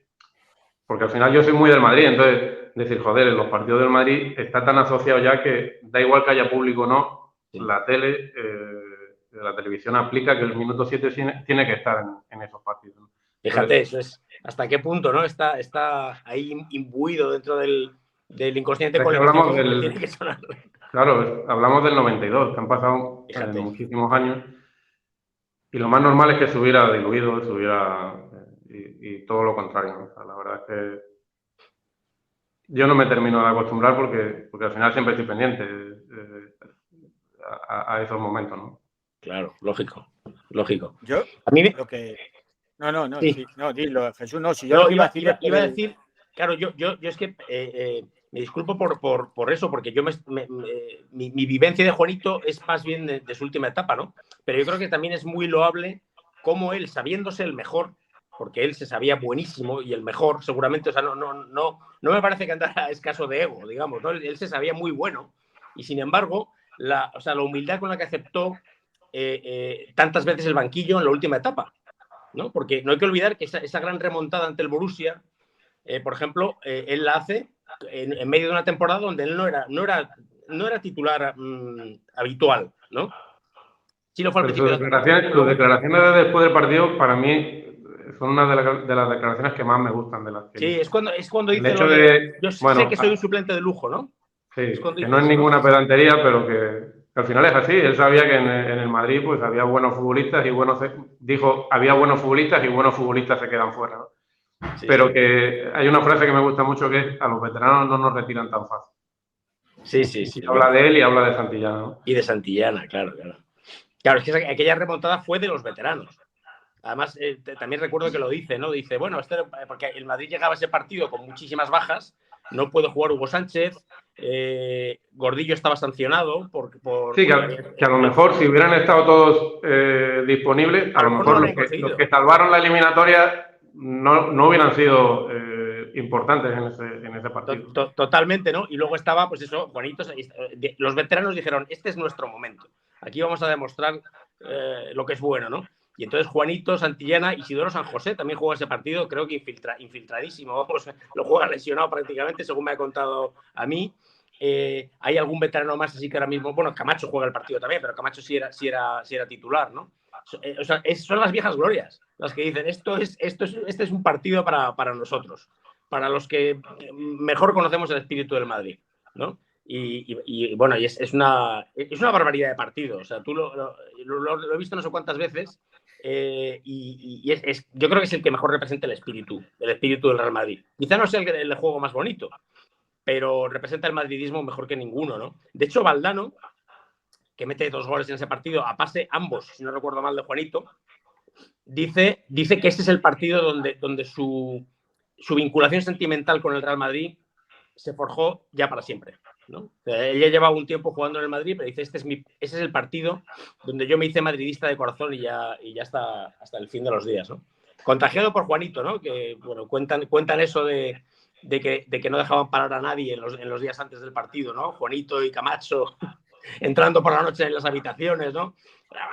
Porque al final yo soy muy del Madrid, entonces decir, joder, en los partidos del Madrid está tan asociado ya que da igual que haya público o no, Sí. la televisión aplica que el minuto 7 tiene que estar en esos partidos. Fíjate, eso es hasta qué punto, ¿no? Está ahí imbuido dentro del inconsciente colectivo. Tiene que sonar. Claro, hablamos del 92, que han pasado muchísimos años, y lo más normal es que se hubiera diluido, y todo lo contrario, ¿no? O sea, la verdad es que yo no me termino de acostumbrar porque al final siempre estoy pendiente a esos momentos, ¿no? Claro, lógico. Yo, a mí lo que... No, Sí. sí, no, dilo, Jesús, no, si yo lo que iba a decir... Iba a decir, claro, yo es que me disculpo por eso, porque yo mi vivencia de Juanito es más bien de su última etapa, ¿no? Pero yo creo que también es muy loable cómo él, sabiéndose el mejor, porque él se sabía buenísimo y el mejor, seguramente, o sea, no me parece que andara escaso de ego, digamos, ¿no? Él se sabía muy bueno y, sin embargo, la humildad con la que aceptó tantas veces el banquillo en la última etapa, ¿no? Porque no hay que olvidar que esa gran remontada ante el Borussia, por ejemplo, él la hace en medio de una temporada donde él no era titular habitual, ¿no? Sí lo fue al principio. Sus declaraciones de después del partido, para mí, son una de las declaraciones que más me gustan de las que... Sí, es cuando dice hecho de, yo sé que soy un suplente de lujo, ¿no? Sí, que no es ninguna pedantería, pero que al final es así. Él sabía que en el Madrid pues había buenos futbolistas había buenos futbolistas y buenos futbolistas se quedan fuera, ¿no? Sí, pero que hay una frase que me gusta mucho que es: a los veteranos no nos retiran tan fácil. Sí. Habla de él y habla de Santillana, ¿no? Y de Santillana, claro. Claro, es que aquella remontada fue de los veteranos. Además, también recuerdo que lo dice, ¿no? Dice, bueno, porque el Madrid llegaba a ese partido con muchísimas bajas, no puede jugar Hugo Sánchez, Gordillo estaba sancionado Sí, que a lo mejor si hubieran estado todos disponibles, a lo mejor los que salvaron la eliminatoria no hubieran sido importantes en ese partido. Totalmente, ¿no? Y luego estaba, pues eso, Juanito, los veteranos dijeron, este es nuestro momento, aquí vamos a demostrar lo que es bueno, ¿no? Y entonces Juanito, Santillana, Isidoro San José también jugó ese partido, creo que infiltradísimo, vamos, lo juega lesionado prácticamente, según me ha contado a mí. Hay algún veterano más, así que ahora mismo, bueno, Camacho juega el partido también, pero Camacho sí era titular, ¿no? O sea, son las viejas glorias las que dicen, este es un partido para nosotros, para los que mejor conocemos el espíritu del Madrid, ¿no? Y bueno, es una barbaridad de partido. O sea, tú lo he visto no sé cuántas veces yo creo que es el que mejor representa el espíritu del Real Madrid. Quizá no sea el juego más bonito, pero representa el madridismo mejor que ninguno, ¿no? De hecho, Valdano, que mete 2 goles en ese partido, a pase ambos, si no recuerdo mal, de Juanito, dice que ese es el partido donde su vinculación sentimental con el Real Madrid se forjó ya para siempre, ¿no? Él ya llevaba un tiempo jugando en el Madrid, pero dice, ese es el partido donde yo me hice madridista de corazón y ya hasta el fin de los días, ¿no? Contagiado por Juanito, ¿no? Que, bueno, cuentan eso de que no dejaban parar a nadie en los días antes del partido, ¿no? Juanito y Camacho entrando por la noche en las habitaciones, ¿no?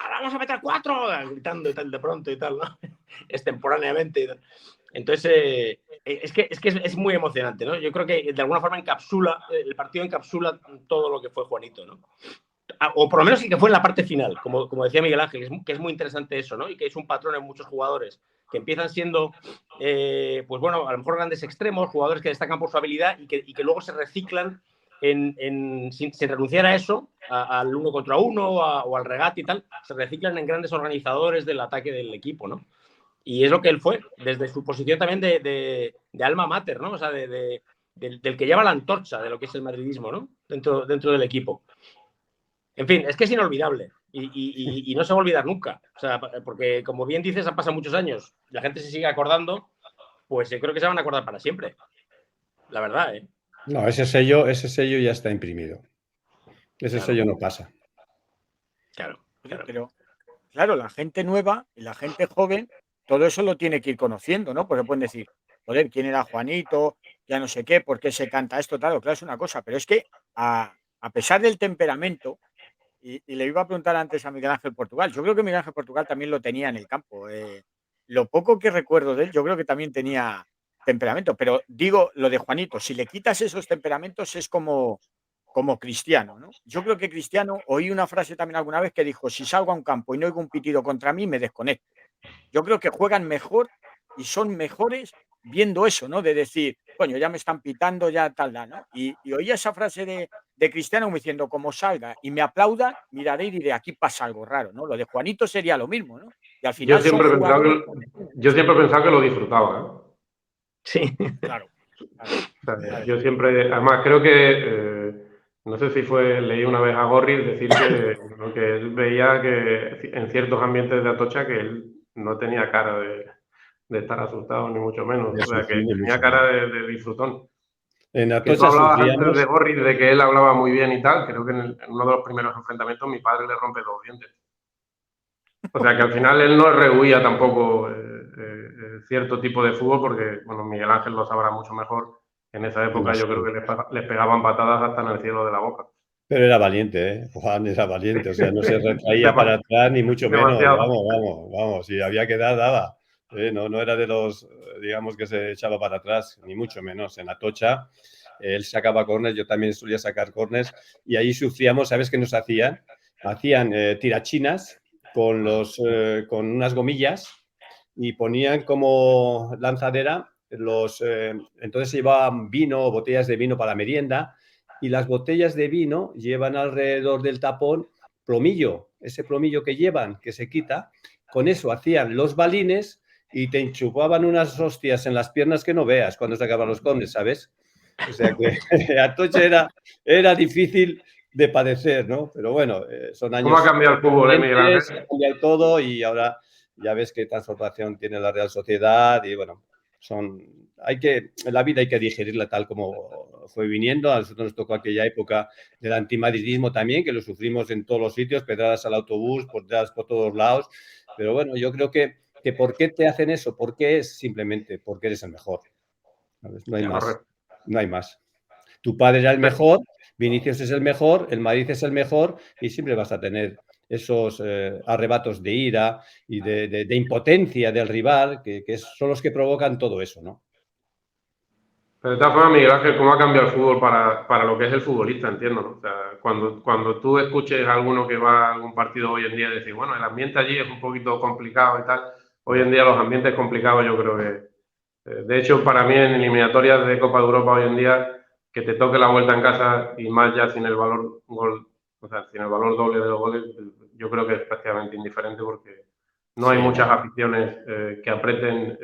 Vamos a meter 4, gritando y tal de pronto y tal, ¿no? Extemporáneamente y tal. Entonces, es muy emocionante, ¿no? Yo creo que de alguna forma el partido encapsula todo lo que fue Juanito, ¿no? O por lo menos el que fue en la parte final, como decía Miguel Ángel, que es muy interesante eso, ¿no? Y que es un patrón en muchos jugadores que empiezan siendo, pues bueno, a lo mejor grandes extremos, jugadores que destacan por su habilidad y que luego se reciclan sin renunciar a eso, al 1 contra 1 o al regate y tal, se reciclan en grandes organizadores del ataque del equipo, ¿no? Y es lo que él fue, desde su posición también de alma mater, ¿no? O sea, del que lleva la antorcha de lo que es el madridismo, ¿no? Dentro del equipo. En fin, es que es inolvidable y no se va a olvidar nunca. O sea, porque, como bien dices, han pasado muchos años, la gente se sigue acordando, pues yo creo que se van a acordar para siempre. La verdad, ¿eh? No, ese sello ya está imprimido. Ese Claro. sello no pasa. Claro, Oye, claro. pero claro, la gente nueva y la gente joven, todo eso lo tiene que ir conociendo, ¿no? Porque pueden decir, joder, ¿quién era Juanito? Ya no sé qué, ¿por qué se canta esto? Claro, es una cosa, pero es que a pesar del temperamento, y le iba a preguntar antes a Miguel Ángel Portugal, yo creo que Miguel Ángel Portugal también lo tenía en el campo. Lo poco que recuerdo de él, yo creo que también tenía temperamento, pero digo lo de Juanito, si le quitas esos temperamentos es como Cristiano, ¿no? Yo creo que Cristiano, oí una frase también alguna vez que dijo, si salgo a un campo y no oigo un pitido contra mí, me desconecto. Yo creo que juegan mejor y son mejores viendo eso, ¿no? De decir, coño, ya me están pitando, ya tal, ¿no? Y oía esa frase de Cristiano como diciendo, como salga y me aplaudan, miraré y diré, aquí pasa algo raro, ¿no? Lo de Juanito sería lo mismo, ¿no? Y al Yo final son siempre he pensado jugadores que, como tú. yo siempre he pensado que lo disfrutaba, ¿eh? Sí. Claro, claro, O sea, claro. yo siempre, además creo que, no sé si leí una vez a Gorri decir que él veía que en ciertos ambientes de Atocha que él no tenía cara de estar asustado, ni mucho menos, De o sea, que sufrir ni tenía mucho cara menos. de disfrutón. En Que tú Atocha hablabas antes de sufríamos. Gorri, de que él hablaba muy bien y tal, creo que en uno de los primeros enfrentamientos mi padre le rompe 2 dientes. O sea, que al final él no rehuía tampoco cierto tipo de fútbol, porque, bueno, Miguel Ángel lo sabrá mucho mejor. En esa época yo creo Sí. que les pegaban patadas hasta en el cielo de la boca. Pero era valiente, ¿eh? Juan era valiente, o sea, no se retraía para Dema- atrás ni mucho menos. Demasiado. Vamos, vamos, vamos. Si había que dar, daba. No, no era de los, digamos, que se echaba para atrás, ni mucho menos. En Atocha, él sacaba córners, yo también solía sacar córners, y ahí sufríamos, ¿sabes qué nos hacían? Hacían tirachinas con unas gomillas y ponían como lanzadera entonces se llevaban vino, botellas de vino para la merienda, y las botellas de vino llevan alrededor del tapón plomillo, ese plomillo que llevan, que se quita, con eso hacían los balines y te enchupaban unas hostias en las piernas que no veas cuando sacaban los córneres, ¿sabes? O sea que Atocha era difícil de padecer, ¿no? Pero bueno, son ¿Cómo ha años cambiado el fútbol, Miguel recientes, ha Ángel? cambiado todo y ahora ya ves qué transformación tiene la Real Sociedad y bueno, la vida hay que digerirla tal como fue viniendo. A nosotros nos tocó aquella época del antimadridismo también, que lo sufrimos en todos los sitios, pedradas al autobús, pedradas por todos lados. Pero bueno, yo creo que ¿por qué te hacen eso? ¿Por qué es? Simplemente porque eres el mejor. ¿Sabes? No hay más. Correcto. No hay más. Tu padre era el mejor, Vinicius es el mejor, el Madrid es el mejor y siempre vas a tener esos arrebatos de ira y de impotencia del rival que son los que provocan todo eso, ¿no? Pero de todas formas, Miguel Ángel, ¿cómo ha cambiado el fútbol para lo que es el futbolista? Entiendo, ¿no? O sea, cuando tú escuches a alguno que va a algún partido hoy en día y decir, bueno, el ambiente allí es un poquito complicado y tal, hoy en día los ambientes complicados yo creo que, de hecho, para mí en eliminatorias de Copa de Europa hoy en día, que te toque la vuelta en casa y más ya sin el valor gol, o sea, sin el valor doble de los goles, yo creo que es prácticamente indiferente porque no hay Sí, muchas aficiones que apreten,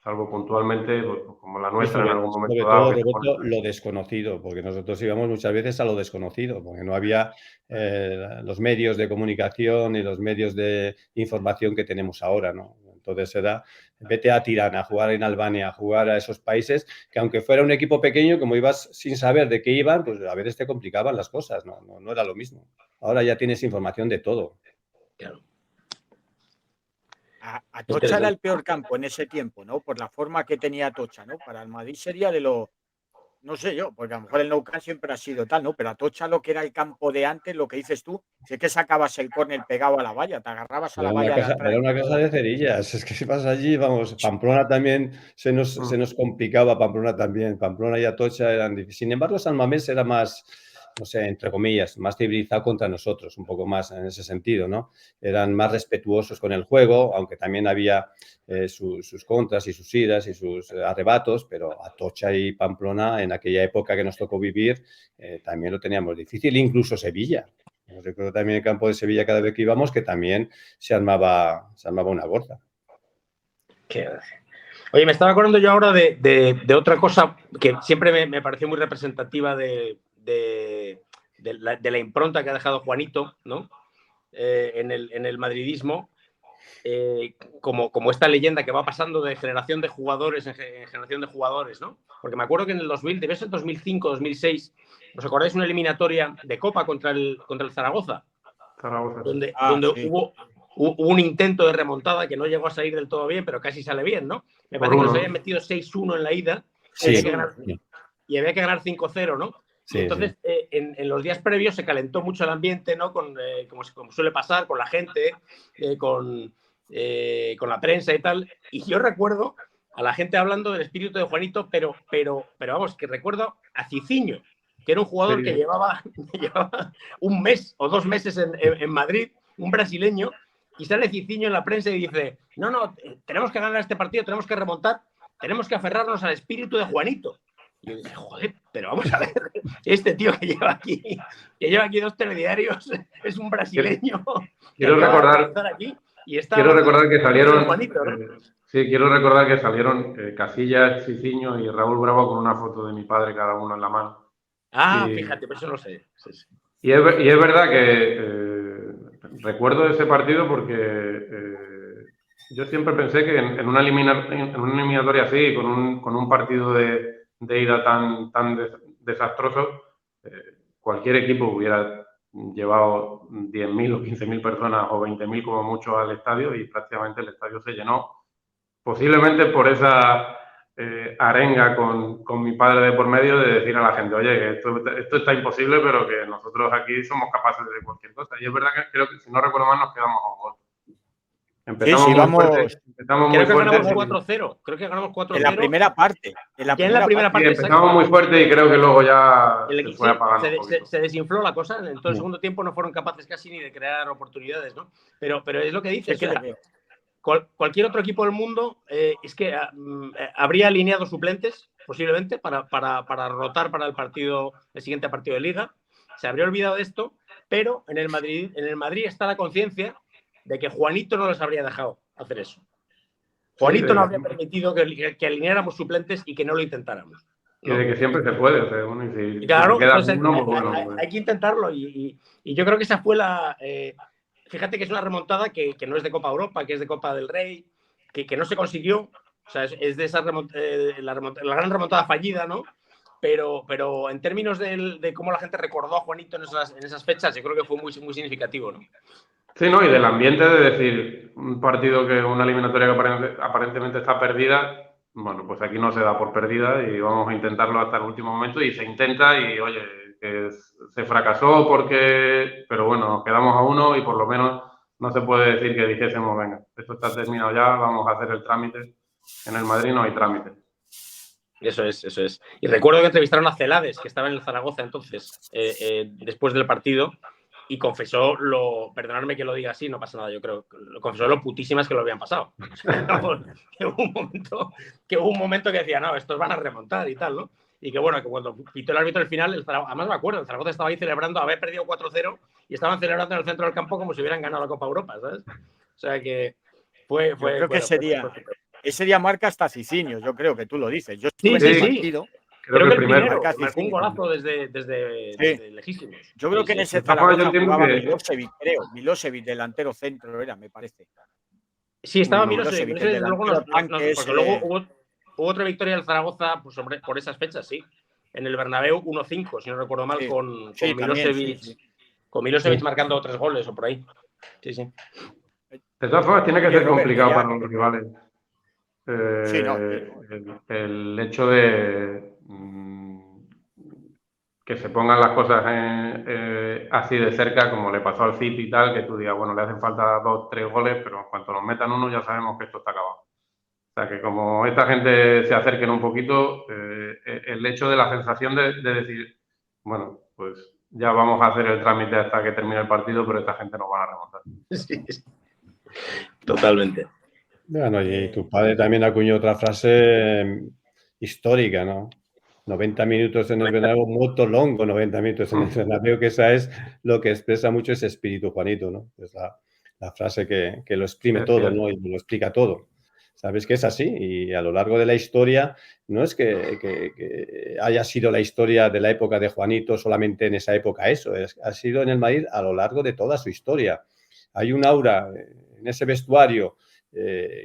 salvo puntualmente, pues, como la y nuestra en algún momento sobre dado, todo, que se pone. Roberto, lo desconocido, porque nosotros íbamos muchas veces a lo desconocido, porque no había los medios de comunicación y los medios de información que tenemos ahora, ¿no? Entonces vete a Tirana, a jugar en Albania, a jugar a esos países, que aunque fuera un equipo pequeño, como ibas sin saber de qué iban, pues a veces te complicaban las cosas, no era lo mismo. Ahora ya tienes información de todo. Claro. Atocha era el peor campo en ese tiempo, ¿no? Por la forma que tenía Atocha, ¿no? Para el Madrid sería no sé yo, porque a lo mejor el Nou Camp siempre ha sido tal, ¿no? Pero Atocha lo que era el campo de antes, lo que dices tú, si es que sacabas el córner pegado a la valla, te agarrabas a la valla de atrás. Era una casa de cerillas. Es que si vas allí, vamos, Pamplona también se nos complicaba, Pamplona también. Pamplona y Atocha eran difíciles. Sin embargo, San Mamés era más, no sé, entre comillas, más civilizado contra nosotros, un poco más en ese sentido, ¿no? Eran más respetuosos con el juego, aunque también había sus contras y sus iras y sus arrebatos, pero Atocha y Pamplona en aquella época que nos tocó vivir también lo teníamos difícil, incluso Sevilla. Yo recuerdo también el campo de Sevilla cada vez que íbamos que también se armaba una gorda. Oye, me estaba acordando yo ahora de otra cosa que siempre me pareció muy representativa de la impronta que ha dejado Juanito, ¿no? En el madridismo, como esta leyenda que va pasando de generación de jugadores en generación de jugadores, ¿no? Porque me acuerdo que en el 2000, debe ser 2005, 2006, ¿os acordáis una eliminatoria de Copa contra el Zaragoza? Zaragoza. Donde Sí. hubo un intento de remontada que no llegó a salir del todo bien, pero casi sale bien, ¿no? Me parece que nos habían metido 6-1 en la ida Sí, y había que ganar 5-0, ¿no? Sí, y entonces, en los días previos se calentó mucho el ambiente, ¿no? Como suele pasar, con la gente, con la prensa y tal. Y yo recuerdo a la gente hablando del espíritu de Juanito, pero vamos, que recuerdo a Cicinho, que era un jugador que llevaba un mes o 2 meses en Madrid, un brasileño, y sale Cicinho en la prensa y dice, no, tenemos que ganar este partido, tenemos que remontar, tenemos que aferrarnos al espíritu de Juanito. Y yo dije, joder, pero vamos a ver, este tío que lleva aquí 2 telediarios es un brasileño. Quiero recordar que salieron Juanito, ¿no? quiero recordar que salieron Casillas, Cicinho y Raúl Bravo con una foto de mi padre cada uno en la mano. Fíjate, pero eso no sé. Sí. Y es verdad que recuerdo ese partido porque yo siempre pensé que en una eliminatoria así, con un partido de ida tan desastroso, cualquier equipo hubiera llevado 10.000 o 15.000 personas o 20.000 como mucho al estadio y prácticamente el estadio se llenó. Posiblemente por esa arenga con mi padre de por medio de decir a la gente, oye, que esto está imposible, pero que nosotros aquí somos capaces de cualquier cosa. Y es verdad que creo que, si no recuerdo mal, nos quedamos a un gol. Empezamos muy fuerte. Creo que ganamos 4-0. Creo que ganamos 4-0. En la primera parte. Empezamos muy fuerte y creo que luego ya se fue apagando. Se desinfló la cosa. En todo el segundo tiempo no fueron capaces casi ni de crear oportunidades, ¿no? Pero es lo que dices. Cualquier otro equipo del mundo es que habría alineado suplentes, posiblemente, para rotar para el siguiente partido de Liga. Se habría olvidado de esto, pero en el Madrid está la conciencia de que Juanito no les habría dejado hacer eso. Juanito no habría permitido que alineáramos suplentes y que no lo intentáramos. Y de que siempre se puede. O sea, bueno, y claro, hay que intentarlo. Y yo creo que esa fue la... fíjate que es una remontada que no es de Copa Europa, que es de Copa del Rey, que no se consiguió. O sea, es de esa la gran remontada fallida, ¿no? Pero en términos de cómo la gente recordó a Juanito en esas fechas, yo creo que fue muy, muy significativo, ¿no? Sí, ¿no? Y del ambiente de decir, un partido una eliminatoria que aparentemente está perdida, bueno, pues aquí no se da por perdida y vamos a intentarlo hasta el último momento y se intenta y, oye, que se fracasó pero bueno, nos quedamos a 1 y por lo menos no se puede decir que dijésemos, venga, esto está terminado ya, vamos a hacer el trámite. En el Madrid no hay trámite. Eso es. Y recuerdo que entrevistaron a Celades, que estaba en el Zaragoza entonces, después del partido, y confesó perdonadme que lo diga así, no pasa nada, yo creo, confesó lo putísimas que lo habían pasado. O sea, que hubo un momento que decía, no, estos van a remontar y tal, ¿no? Y que bueno, que cuando pitó el árbitro al final, además me acuerdo, el Zaragoza estaba ahí celebrando, haber perdido 4-0 y estaban celebrando en el centro del campo como si hubieran ganado la Copa Europa, ¿sabes? O sea que fue creo que ese día marca hasta Cicinho, yo creo que tú lo dices. Yo estuve en el partido. Creo que el primero marcó un golazo desde lejísimos. Yo creo que en ese Zaragoza jugaba Milosevic, Milosevic, delantero centro era, me parece. Sí, estaba Milosevic. Luego hubo otra victoria del Zaragoza pues, por esas fechas, sí. En el Bernabéu 1-5, si no recuerdo mal, con Milosevic. Sí. Con Milosevic marcando 3 goles o por ahí. Sí. De todas formas, tiene que ser complicado para los rivales. El hecho de que se pongan las cosas así de cerca, como le pasó al City y tal, que tú digas, bueno, le hacen falta 2, 3 goles, pero en cuanto nos metan uno ya sabemos que esto está acabado. O sea, que como esta gente se acerquen un poquito, el hecho de la sensación de decir, bueno, pues ya vamos a hacer el trámite hasta que termine el partido, pero esta gente nos van a remontar. Sí. Totalmente. Bueno, y tu padre también acuñó otra frase histórica, ¿no? 90 minutos en el Bernabéu, molto longo 90 minutos en el Bernabéu, que esa es lo que expresa mucho ese espíritu, Juanito, ¿no? Es la frase que lo exprime todo, ¿no? Y lo explica todo. Sabes que es así y a lo largo de la historia no es que haya sido la historia de la época de Juanito solamente en esa época eso, ha sido en el Madrid a lo largo de toda su historia. Hay un aura en ese vestuario,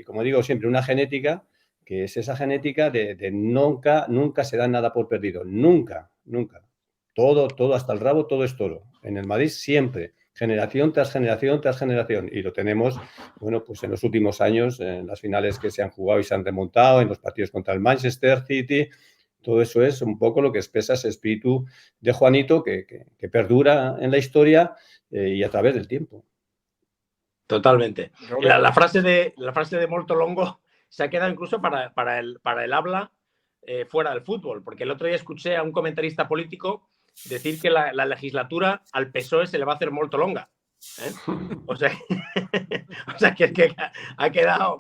como digo siempre, una genética que es esa genética de nunca se da nada por perdido, nunca. Todo hasta el rabo, todo es toro. En el Madrid siempre, generación tras generación tras generación. Y lo tenemos, bueno, pues en los últimos años, en las finales que se han jugado y se han remontado, en los partidos contra el Manchester City. Todo eso es un poco lo que expresa ese espíritu de Juanito que perdura en la historia y a través del tiempo. Totalmente. La frase de molto longo se ha quedado incluso para el habla fuera del fútbol, porque el otro día escuché a un comentarista político decir que la legislatura al PSOE se le va a hacer molto longa. O sea que ha quedado...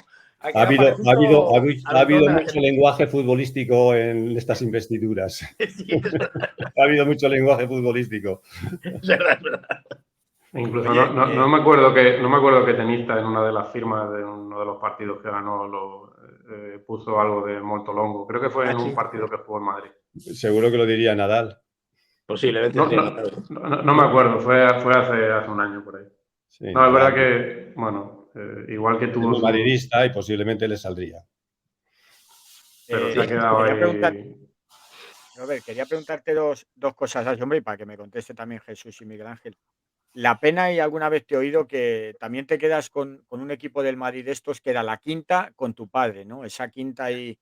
Ha habido mucho lenguaje futbolístico en estas investiduras. Sí, ha habido mucho lenguaje futbolístico. Es verdad. Incluso oye, no me acuerdo que tenista en una de las firmas de uno de los partidos que ganó puso algo de molto longo. Creo que fue en un partido que jugó en Madrid. Seguro que lo diría Nadal. Posiblemente. No me acuerdo, fue hace un año por ahí. Sí, no, es verdad que, bueno, igual que tuvo... madridista y posiblemente le saldría. Pero se ha quedado ahí... Robert, quería preguntarte dos cosas al hombre y para que me conteste también Jesús y Miguel Ángel. La pena, y alguna vez te he oído que también te quedas con un equipo del Madrid de estos que era la quinta con tu padre, ¿no? Esa quinta y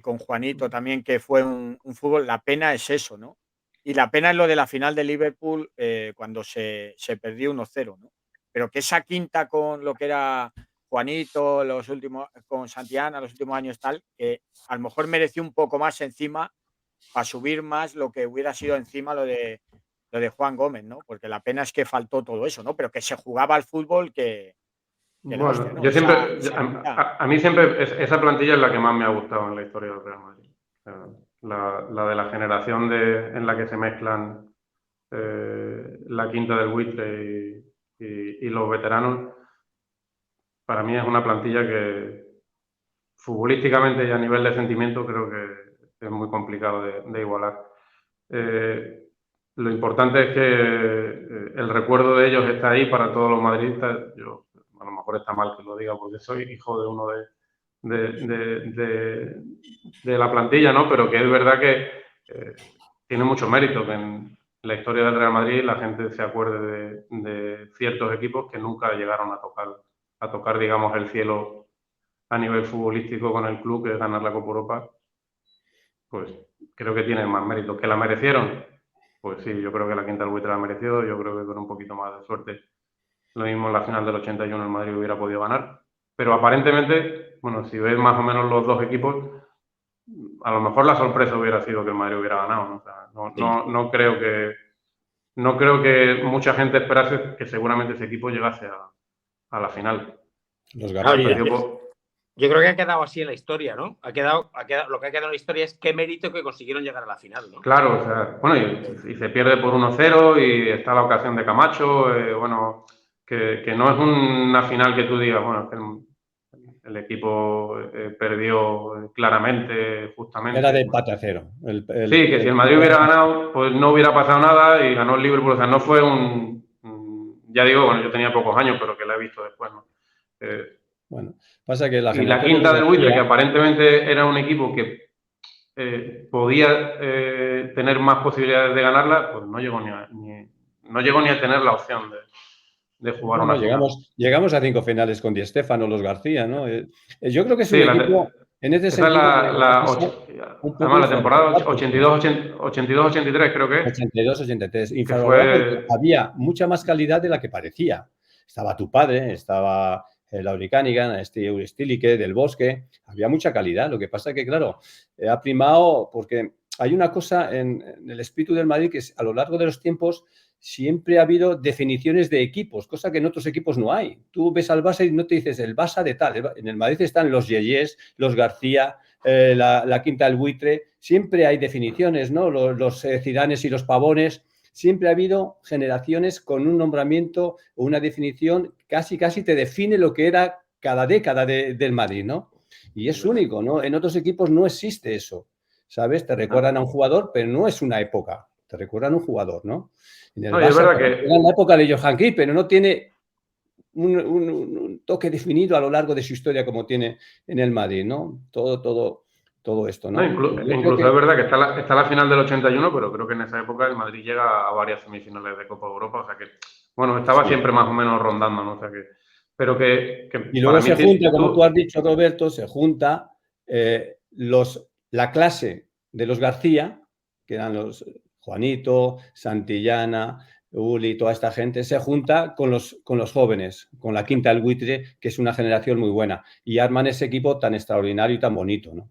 con Juanito también, que fue un fútbol. La pena es eso, ¿no? Y la pena es lo de la final de Liverpool cuando se perdió 1-0, ¿no? Pero que esa quinta con lo que era Juanito, los últimos, con Santillana, los últimos años tal, que a lo mejor mereció un poco más encima para subir más lo que hubiera sido encima lo de Juan Gómez, ¿no? Porque la pena es que faltó todo eso, ¿no? Pero que se jugaba al fútbol que bueno, hostia, ¿no? Yo siempre, a mí siempre esa plantilla es la que más me ha gustado en la historia del Real Madrid. La de la generación en la que se mezclan la quinta del buitre y los veteranos, para mí es una plantilla que futbolísticamente y a nivel de sentimiento creo que es muy complicado de igualar. Lo importante es que el recuerdo de ellos está ahí para todos los madridistas. Yo, a lo mejor está mal que lo diga porque soy hijo de uno de la plantilla, ¿no? Pero que es verdad que tiene mucho mérito que en la historia del Real Madrid la gente se acuerde de ciertos equipos que nunca llegaron a tocar, digamos, el cielo a nivel futbolístico con el club, que es ganar la Copa Europa. Pues creo que tienen más mérito. ¿Que la merecieron? Pues sí, yo creo que la quinta del buitre la ha merecido. Yo creo que con un poquito más de suerte, lo mismo en la final del 81 el Madrid hubiera podido ganar. Pero aparentemente, bueno, si ves más o menos los dos equipos, a lo mejor la sorpresa hubiera sido que el Madrid hubiera ganado, ¿no? O sea, no creo que mucha gente esperase que seguramente ese equipo llegase a la final. Yo creo que ha quedado así en la historia, ¿no? Lo que ha quedado en la historia es qué mérito que consiguieron llegar a la final, ¿no? Claro, o sea, bueno, y se pierde por 1-0 y está la ocasión de Camacho, bueno, que no es una final que tú digas, bueno, el equipo perdió claramente, justamente. Era de empate a 0. Sí, que si el Madrid hubiera ganado, pues no hubiera pasado nada y ganó el Liverpool. O sea, no fue ya digo, bueno, yo tenía pocos años, pero que la he visto después, ¿no? Bueno, pasa que la quinta del buitre, que aparentemente era un equipo que podía tener más posibilidades de ganarla, pues no llegó ni a tener la opción de jugar una final. Llegamos a 5 finales con Di Stéfano, los García, ¿no? Yo creo que es un equipo en ese sentido. Además, la temporada 82-83 creo que es. 82-83. Infravalorado, había mucha más calidad de la que parecía. Estaba tu padre, estaba Lauri Canigan, Stilique, Del Bosque, había mucha calidad. Lo que pasa es que, claro, ha primado porque hay una cosa en el espíritu del Madrid que a lo largo de los tiempos siempre ha habido definiciones de equipos, cosa que en otros equipos no hay. Tú ves al Barça y no te dices el Barça de tal. En el Madrid están los Yeyés, los García, la quinta del buitre. Siempre hay definiciones, ¿no? Los Zidanes y los Pavones. Siempre ha habido generaciones con un nombramiento o una definición, casi te define lo que era cada década del Madrid, ¿no? Y es único, ¿no? En otros equipos no existe eso, ¿sabes? Te recuerdan a un jugador, pero no es una época. Te recuerdan a un jugador, ¿no? En el Barça, es verdad que... era la época de Johan Cruyff, pero no tiene un toque definido a lo largo de su historia como tiene en el Madrid, ¿no? Todo esto, ¿no? Incluso es verdad que está la final del 81, pero creo que en esa época el Madrid llega a varias semifinales de Copa de Europa, o sea que, bueno, estaba siempre más o menos rondando, ¿no? O sea que, pero que y luego se junta, como tú has dicho, Roberto, se junta la clase de los García, que eran los Juanito, Santillana, Uli, toda esta gente, se junta con los jóvenes, con la Quinta del Buitre, que es una generación muy buena, y arman ese equipo tan extraordinario y tan bonito, ¿no?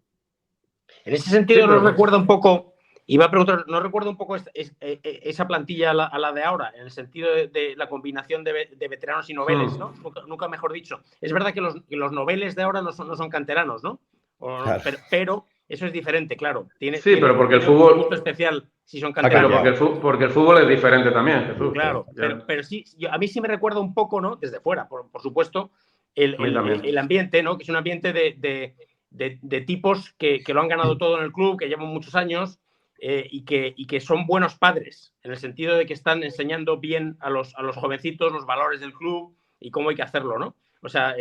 En ese sentido, nos recuerda un poco, iba a preguntar, ¿nos recuerda un poco esa plantilla a la de ahora, en el sentido de la combinación de veteranos y noveles, ¿no? Nunca mejor dicho. Es verdad que los noveles de ahora no son canteranos, ¿no? Claro. Pero eso es diferente, claro. Pero porque el fútbol... un gusto especial si son canteranos. Claro, porque el fútbol es diferente también, Jesús. Claro, pero sí, a mí sí me recuerda un poco, ¿no? Desde fuera, por supuesto, el ambiente, ¿no? Que es un ambiente de tipos que lo han ganado todo en el club, que llevan muchos años y que son buenos padres, en el sentido de que están enseñando bien a los jovencitos los valores del club y cómo hay que hacerlo, ¿no? O sea,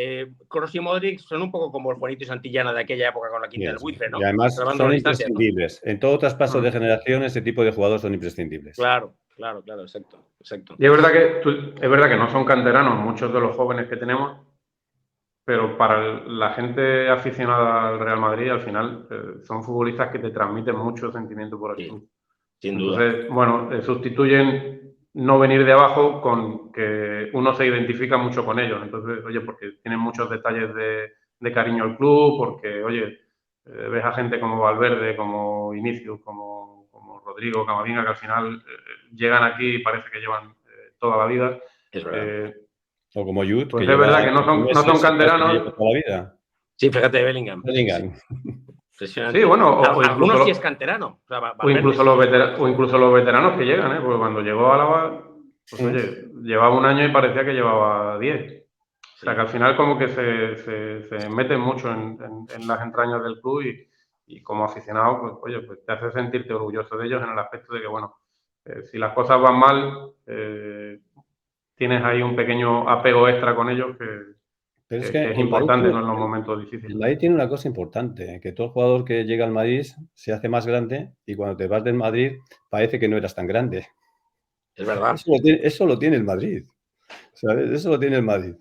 Kroos y Modric son un poco como el Juanito y Santillana de aquella época con la Quinta del Buitre, ¿no? Y además son imprescindibles. ¿No? En todo traspaso de generación, ese tipo de jugadores son imprescindibles. Claro, exacto. Y es verdad que no son canteranos muchos de los jóvenes que tenemos, pero para la gente aficionada al Real Madrid, al final, son futbolistas que te transmiten mucho sentimiento por el club. Sin duda. Entonces, bueno, sustituyen no venir de abajo con que uno se identifica mucho con ellos. Entonces, oye, porque tienen muchos detalles de cariño al club, porque, oye, ves a gente como Valverde, como Vinicius, como Rodrigo, Camavinga, que al final llegan aquí y parece que llevan toda la vida. Es verdad. O como Jude, pues es verdad que no son canteranos. Toda la vida. Sí, fíjate, Bellingham. Sí, bueno, algunos sí es canterano. O incluso los veteranos que llegan, porque cuando llegó Álava, pues oye, llevaba un año y parecía que llevaba 10. O sea que al final como que se meten mucho en las entrañas del club y como aficionado, pues oye, pues te hace sentirte orgulloso de ellos en el aspecto de que, bueno, si las cosas van mal, tienes ahí un pequeño apego extra con ellos que es importante, ¿no? En los momentos difíciles. El Madrid tiene una cosa importante, que todo jugador que llega al Madrid se hace más grande y cuando te vas del Madrid parece que no eras tan grande. Es verdad. Eso lo tiene el Madrid. ¿Sabes? Eso lo tiene el Madrid.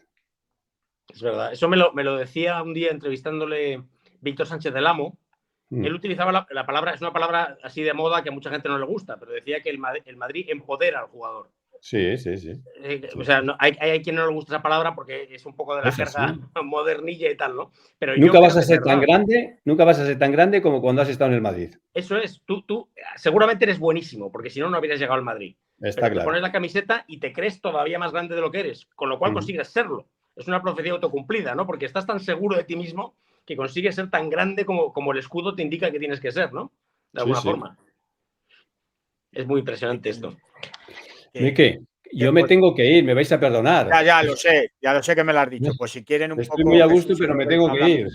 Es verdad. Eso me lo decía un día entrevistándole Víctor Sánchez del Amo. Él utilizaba la palabra, es una palabra así de moda que a mucha gente no le gusta, pero decía que el Madrid empodera al jugador. Sí. O sea, hay quien no le gusta esa palabra porque es un poco de la jerga modernilla y tal, ¿no? Pero nunca vas a ser tan grande como cuando has estado en el Madrid. Eso es. Tú seguramente eres buenísimo, porque si no, no hubieras llegado al Madrid. Está pero claro. Te pones la camiseta y te crees todavía más grande de lo que eres, con lo cual consigues serlo. Es una profecía autocumplida, ¿no? Porque estás tan seguro de ti mismo que consigues ser tan grande como el escudo te indica que tienes que ser, ¿no? De alguna forma. Es muy impresionante esto. Mique, yo me tengo que ir, me vais a perdonar. Ya lo sé que me lo has dicho. Pues si quieren un poco... Estoy muy a gusto, pero me tengo que ir.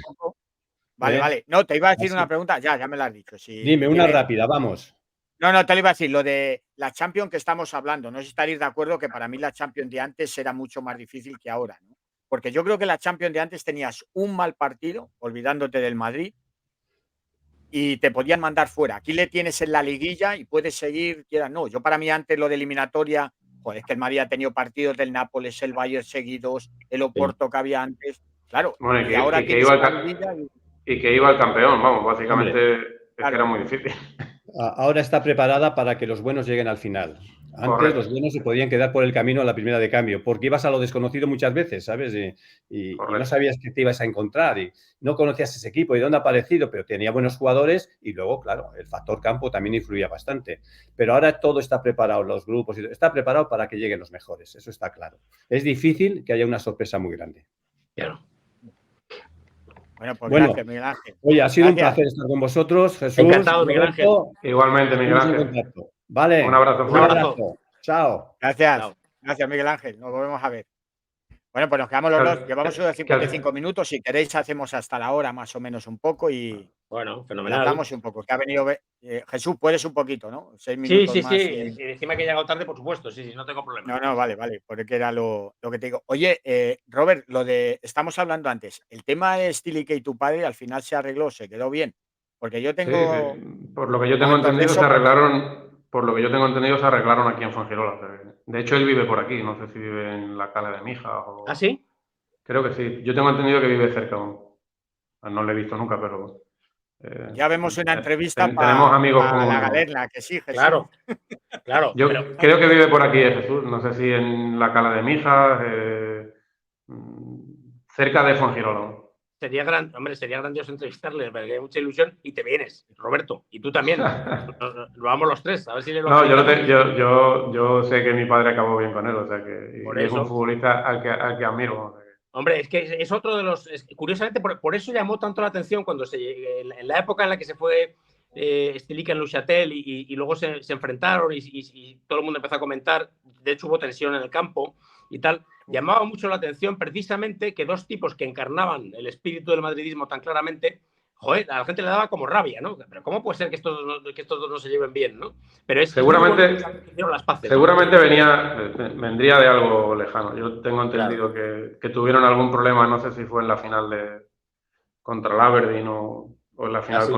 Vale. No, te iba a decir una pregunta. Ya me la has dicho. Dime, una rápida, vamos. No, te lo iba a decir. Lo de la Champions que estamos hablando. No sé si estaréis de acuerdo que para mí la Champions de antes era mucho más difícil que ahora, ¿no? Porque yo creo que la Champions de antes tenías un mal partido, olvidándote del Madrid, y te podían mandar fuera. Aquí le tienes en la liguilla y puedes seguir, quieras no. Yo para mí antes lo de eliminatoria, es que el Madrid ha tenido partidos del Nápoles, el Bayern seguidos, el Oporto que había antes. Claro, bueno, y ahora que iba al campeón, vamos, básicamente es que era muy difícil. Ahora está preparada para que los buenos lleguen al final. Antes los buenos se podían quedar por el camino a la primera de cambio, porque ibas a lo desconocido muchas veces, ¿sabes? Y no sabías qué te ibas a encontrar y no conocías ese equipo y de dónde ha aparecido, pero tenía buenos jugadores y luego, claro, el factor campo también influía bastante. Pero ahora todo está preparado, los grupos, está preparado para que lleguen los mejores, eso está claro. Es difícil que haya una sorpresa muy grande. Claro. Bueno, gracias, Miguel Ángel. Oye, ha sido un placer estar con vosotros, Jesús. Encantado, Miguel Ángel. Igualmente, Miguel Ángel. Vale. Un abrazo. Chao. Gracias, Miguel Ángel. Nos volvemos a ver. Bueno, pues nos quedamos los dos. Llevamos unos que 55 minutos. Si queréis, hacemos hasta la hora más o menos un poco y Bueno, y fenomenal. hablamos un poco. Que ha venido Jesús, puedes un poquito, ¿no? 6 Sí, minutos sí, más. sí. Encima que he llegado tarde, por supuesto. Sí, sí, no tengo problema. No, vale, porque era lo que te digo. Oye, Robert, estamos hablando antes. El tema de Stilique y tu padre al final se arregló, se quedó bien. Porque yo Sí, tengo por lo que yo tengo momentos de entendido, eso. se arreglaron aquí en Fuengirola. O sea, de hecho, él vive por aquí. No sé si vive en la Cala de Mija o... ¿Ah, sí? Creo que sí. Yo tengo entendido que vive cerca aún. No lo he visto nunca, pero... Ya vemos una entrevista tenemos amigos para la comunes. galerna, que sí, Jesús. Claro, claro. Yo Pero creo que vive por aquí, Jesús. No sé si en la Cala de Mijas, cerca de Fuengirola. sería grandioso entrevistarle, me haría mucha ilusión y te vienes, Roberto, y tú también. Lo vamos los tres, a ver si le lo No, organizamos. yo sé que mi padre acabó bien con él, o sea que Por y es un eso. futbolista al que admiro. O sea que... Hombre, es que es otro de los. Curiosamente, por eso llamó tanto la atención cuando en la época en la que se fue Stilique en Neuchâtel y luego se enfrentaron y todo el mundo empezó a comentar. De hecho, hubo tensión en el campo y tal. Llamaba mucho la atención precisamente que dos tipos que encarnaban el espíritu del madridismo tan claramente, joder, a la gente le daba como rabia, ¿no? Pero ¿cómo puede ser que estos dos no se lleven bien, ¿no? Pero es seguramente, muy bueno que hicieron las paces, seguramente vendría de algo lejano. Yo tengo entendido que tuvieron algún problema, no sé si fue en la final contra el Aberdeen o en la final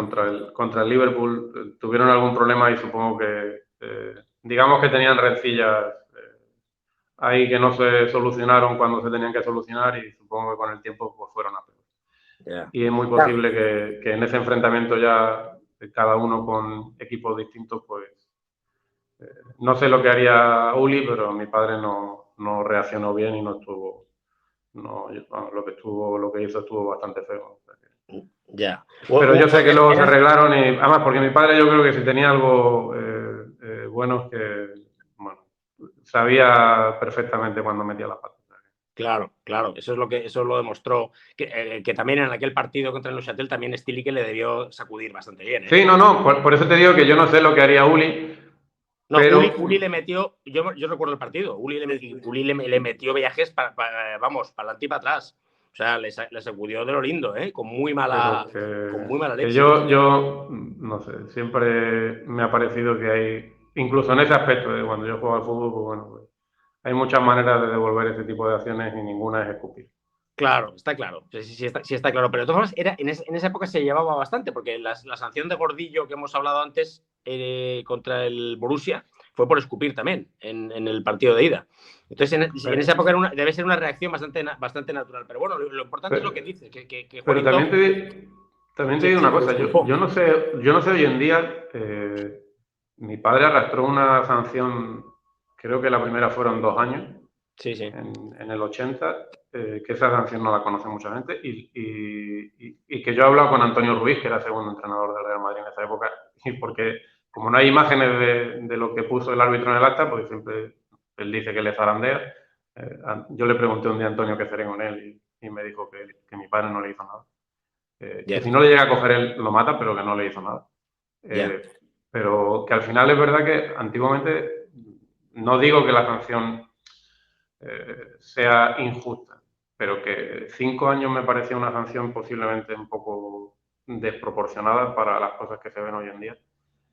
contra el Liverpool. Tuvieron algún problema y supongo que, digamos que tenían rencillas ahí que no se solucionaron cuando se tenían que solucionar y supongo que con el tiempo pues fueron a peor. Yeah. Y es muy posible que en ese enfrentamiento ya cada uno con equipos distintos, pues no sé lo que haría Uli, pero mi padre no reaccionó bien y no estuvo, lo que hizo estuvo bastante feo. O sea que... Ya. Pero yo sé que luego se arreglaron y además porque mi padre yo creo que si tenía algo bueno es que bueno, sabía perfectamente cuando metía la pata. Claro, eso lo demostró que también en aquel partido contra el Neuchâtel también Stilique le debió sacudir bastante bien. Sí, por eso te digo que yo no sé lo que haría Uli. No, pero... Uli le metió, yo recuerdo el partido, Uli le metió viajes para adelante y para atrás. O sea, le sacudió de lo lindo, con muy mala leche. Yo no sé, siempre me ha parecido que hay, incluso en ese aspecto, cuando yo juego al fútbol, pues bueno, pues, hay muchas maneras de devolver ese tipo de acciones y ninguna es escupir. Claro, está claro. Sí, está claro. Pero de todas formas, en esa época se llevaba bastante, porque la sanción de Gordillo que hemos hablado antes contra el Borussia fue por escupir también en el partido de ida. Entonces, en esa época debe ser una reacción bastante natural. Pero bueno, lo importante es lo que dices. Que pero Juanito, también te digo una cosa. Yo no sé hoy en día. Mi padre arrastró una sanción, creo que la primera fueron 2 años. Sí. En el 80, que esa sanción no la conoce mucha gente, y que yo he hablado con Antonio Ruiz, que era segundo entrenador del Real Madrid en esa época, y porque como no hay imágenes de lo que puso el árbitro en el acta, porque siempre él dice que le zarandea, yo le pregunté un día a Antonio qué hacer con él, y me dijo que mi padre no le hizo nada. Que si no le llega a coger él, lo mata, pero que no le hizo nada. Pero que al final es verdad que antiguamente, no digo que la sanción sea injusta, pero que 5 años me parecía una sanción posiblemente un poco desproporcionada para las cosas que se ven hoy en día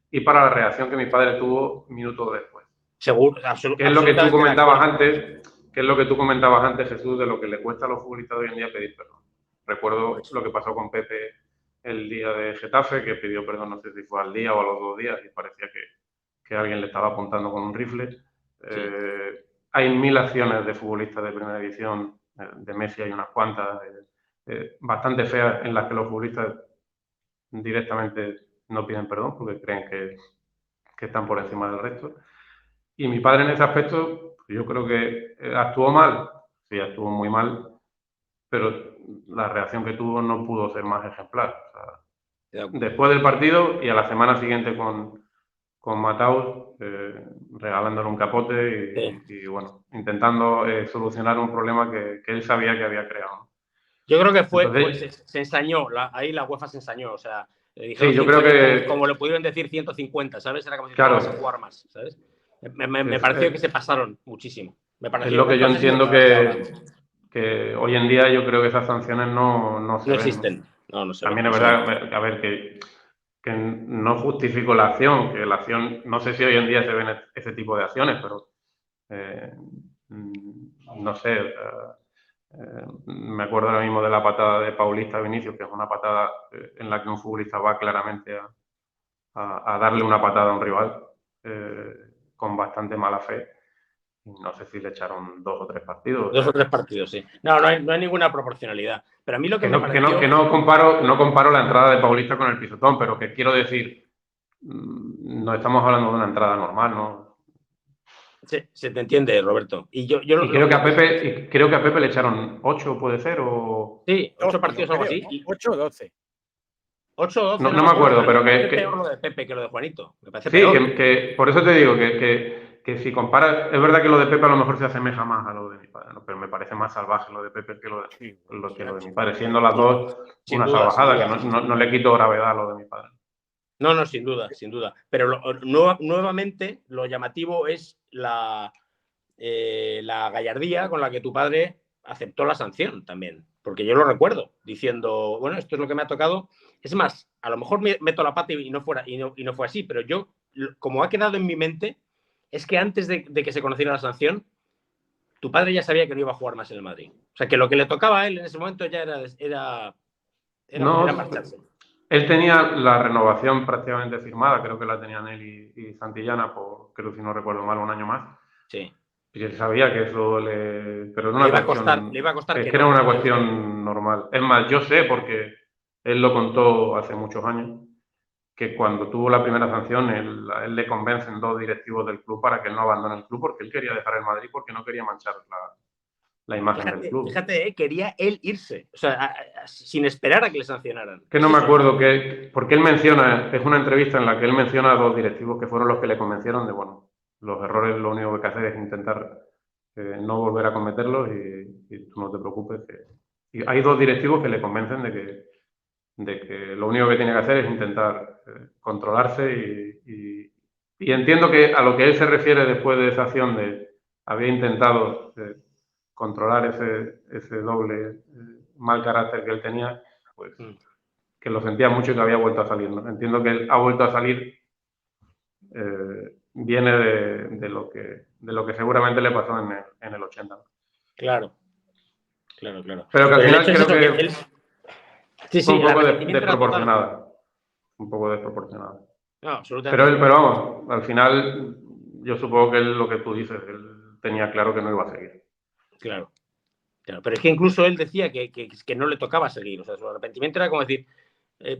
y para la reacción que mi padre tuvo minutos después. Seguro, que es lo que tú comentabas antes, Jesús, de lo que le cuesta a los futbolistas hoy en día pedir perdón. Recuerdo lo que pasó con Pepe el día de Getafe, que pidió perdón, no sé si fue al día o a los 2 días, y parecía que alguien le estaba apuntando con un rifle. Sí. Hay 1000 acciones de futbolistas de primera división, de Messi hay unas cuantas, bastante feas, en las que los futbolistas directamente no piden perdón porque creen que están por encima del resto. Y mi padre en ese aspecto, yo creo que actuó mal, sí, actuó muy mal, pero la reacción que tuvo no pudo ser más ejemplar. O sea, después del partido y a la semana siguiente con Mataus, regalándole un capote y bueno, intentando solucionar un problema que él sabía que había creado. Yo creo que se ensañó, ahí la UEFA se ensañó, o sea, le dijeron sí, yo creo que... como le pudieron decir 150, ¿sabes? Era como si vas a jugar más, ¿sabes? Me pareció que se pasaron muchísimo. Me pareció, es lo que yo entiendo que que hoy en día yo creo que esas sanciones no se No ven, ¿no? existen. No se También ven, es no se ven. verdad, a ver, que no justifico la acción, que la acción, no sé si hoy en día se ven ese tipo de acciones, pero no sé, me acuerdo ahora mismo de la patada de Paulista a Vinicius, que es una patada en la que un futbolista va claramente a darle una patada a un rival con bastante mala fe. No sé si le echaron 2 o 3 partidos. 2 o 3 partidos, sí. No hay ninguna proporcionalidad. Pero a mí lo que me pareció... Que no comparo la entrada de Paulista con el pisotón, pero que quiero decir, no estamos hablando de una entrada normal, ¿no? Se te entiende, Roberto. Y creo que a Pepe le echaron 8, puede ser, o... Sí, 8 12, partidos, yo algo creo, así. ¿no? Y 8 o 12. 8 o 12, no me acuerdo, pero me parece que... peor lo de Pepe que lo de Juanito. Me parece Sí, peor. que por eso te digo que si comparas, es verdad que lo de Pepe a lo mejor se asemeja más a lo de mi padre, ¿no? Pero me parece más salvaje lo de Pepe que lo de mi padre, siendo las dos Sin una duda, salvajada, sin que duda. no le quito gravedad a lo de mi padre. No, sin duda, sin duda. Pero nuevamente lo llamativo es la gallardía con la que tu padre aceptó la sanción también. Porque yo lo recuerdo diciendo, bueno, esto es lo que me ha tocado. Es más, a lo mejor meto la pata y no fue así, pero yo, como ha quedado en mi mente, es que antes de que se conociera la sanción, tu padre ya sabía que no iba a jugar más en el Madrid. O sea, que lo que le tocaba a él en ese momento ya era No, marcharse. él tenía la renovación prácticamente firmada, creo que la tenían él y Santillana, creo si no recuerdo mal, un año más. Sí. Y él sabía que eso pero era Le una iba a costar es que que era no. una cuestión normal. Es más, yo sé, porque él lo contó hace muchos años, que cuando tuvo la primera sanción, a él le convencen 2 directivos del club para que él no abandone el club, porque él quería dejar el Madrid, porque no quería manchar la imagen del club. Fíjate, quería él irse, o sea, sin esperar a que le sancionaran. Que no me acuerdo porque él menciona, es una entrevista en la que él menciona a 2 directivos que fueron los que le convencieron de, bueno, los errores lo único que hay que hacer es intentar no volver a cometerlos y tú no te preocupes. Y hay 2 directivos que le convencen de que lo único que tiene que hacer es intentar controlarse y entiendo que a lo que él se refiere después de esa acción de había intentado controlar ese doble mal carácter que él tenía, pues que lo sentía mucho y que había vuelto a salir, ¿no? Entiendo que él ha vuelto a salir, viene de lo que seguramente le pasó en el 80. ¿no? Claro. Pero que al final creo que fue un poco desproporcionada. Un poco desproporcionada. No, absolutamente. Pero vamos, al final yo supongo que lo que tú dices, él tenía claro que no iba a seguir. Claro. Pero es que incluso él decía que no le tocaba seguir. O sea, su arrepentimiento era como decir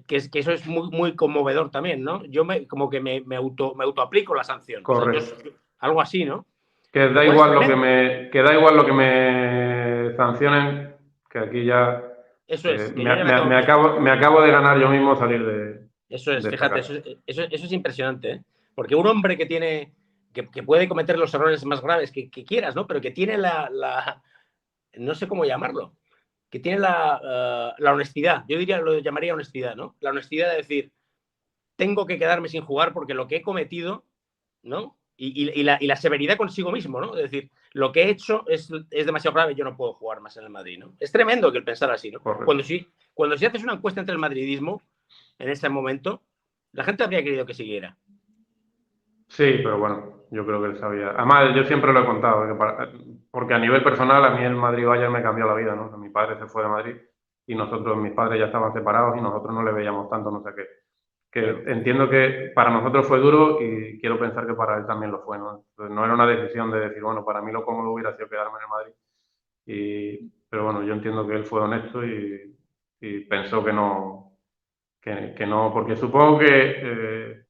que eso es muy, muy conmovedor también, ¿no? Yo como que me autoaplico la sanción. Correcto. O sea, algo así, ¿no? Que da igual lo que me sancionen, que aquí ya eso es, que me acabo de ganar yo mismo salir de... Eso es, de fíjate, eso es impresionante, ¿eh? Porque un hombre que puede cometer los errores más graves que quieras, ¿no? Pero que tiene no sé cómo llamarlo, que tiene la honestidad, yo lo llamaría honestidad, ¿no? La honestidad de decir, tengo que quedarme sin jugar porque lo que he cometido, ¿no? Y la severidad consigo mismo, ¿no? Es decir, lo que he hecho es demasiado grave, yo no puedo jugar más en el Madrid, ¿no? Es tremendo que el pensar así, ¿no? Cuando si haces una encuesta entre el madridismo, en ese momento, la gente habría querido que siguiera. Sí, pero bueno, yo creo que él sabía. Además, yo siempre lo he contado, porque a nivel personal a mí el Madrid-Bayern me cambió la vida, ¿no? Mi padre se fue de Madrid y mis padres ya estaban separados y nosotros no le veíamos tanto, no sé qué. Entiendo que para nosotros fue duro y quiero pensar que para él también lo fue, ¿no? Entonces, no era una decisión de decir, bueno, para mí lo cómodo hubiera sido quedarme en el Madrid. Pero bueno, yo entiendo que él fue honesto y pensó que no, porque supongo que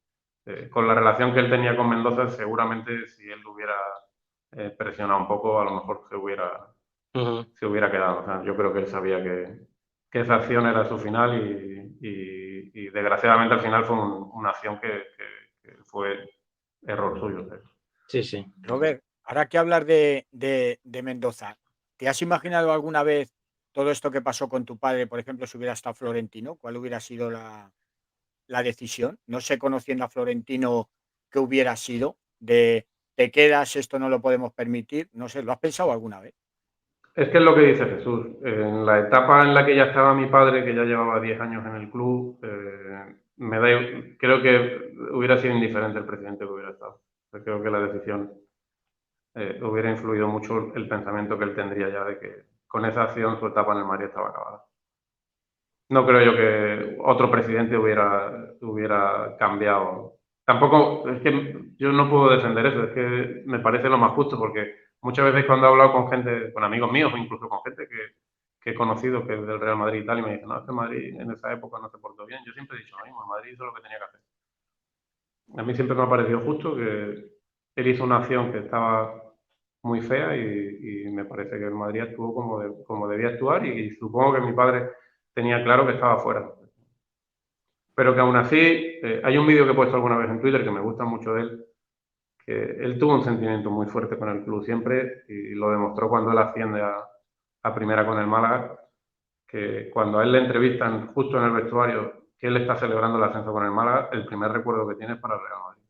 con la relación que él tenía con Mendoza, seguramente si él lo hubiera presionado un poco, a lo mejor se hubiera quedado. O sea, yo creo que él sabía que esa acción era su final y desgraciadamente al final fue una acción que fue error suyo. Sí. Robert, ahora que hablas de Mendoza, ¿te has imaginado alguna vez todo esto que pasó con tu padre, por ejemplo, si hubiera estado Florentino? ¿Cuál hubiera sido la decisión? No sé, conociendo a Florentino, qué hubiera sido, te quedas, esto no lo podemos permitir. No sé, ¿lo has pensado alguna vez? Es que es lo que dice Jesús. En la etapa en la que ya estaba mi padre, que ya llevaba 10 años en el club, creo que hubiera sido indiferente el presidente que hubiera estado. Creo que la decisión hubiera influido mucho el pensamiento que él tendría ya de que con esa acción su etapa en el Madrid estaba acabada. No creo yo que otro presidente hubiera cambiado. Tampoco, es que yo no puedo defender eso, es que me parece lo más justo, porque muchas veces cuando he hablado con gente, con amigos míos o incluso con gente que he conocido que es del Real Madrid y tal, y me dicen, no, es que Madrid en esa época no se portó bien, yo siempre he dicho lo mismo, el Madrid hizo lo que tenía que hacer. A mí siempre me ha parecido justo que él hizo una acción que estaba muy fea y me parece que el Madrid actuó como debía actuar y supongo que mi padre tenía claro que estaba fuera. Pero que aún así, hay un vídeo que he puesto alguna vez en Twitter que me gusta mucho de él, que él tuvo un sentimiento muy fuerte con el club siempre y lo demostró cuando él asciende a primera con el Málaga, que cuando a él le entrevistan justo en el vestuario que él está celebrando el ascenso con el Málaga, el primer recuerdo que tiene es para el Real Madrid.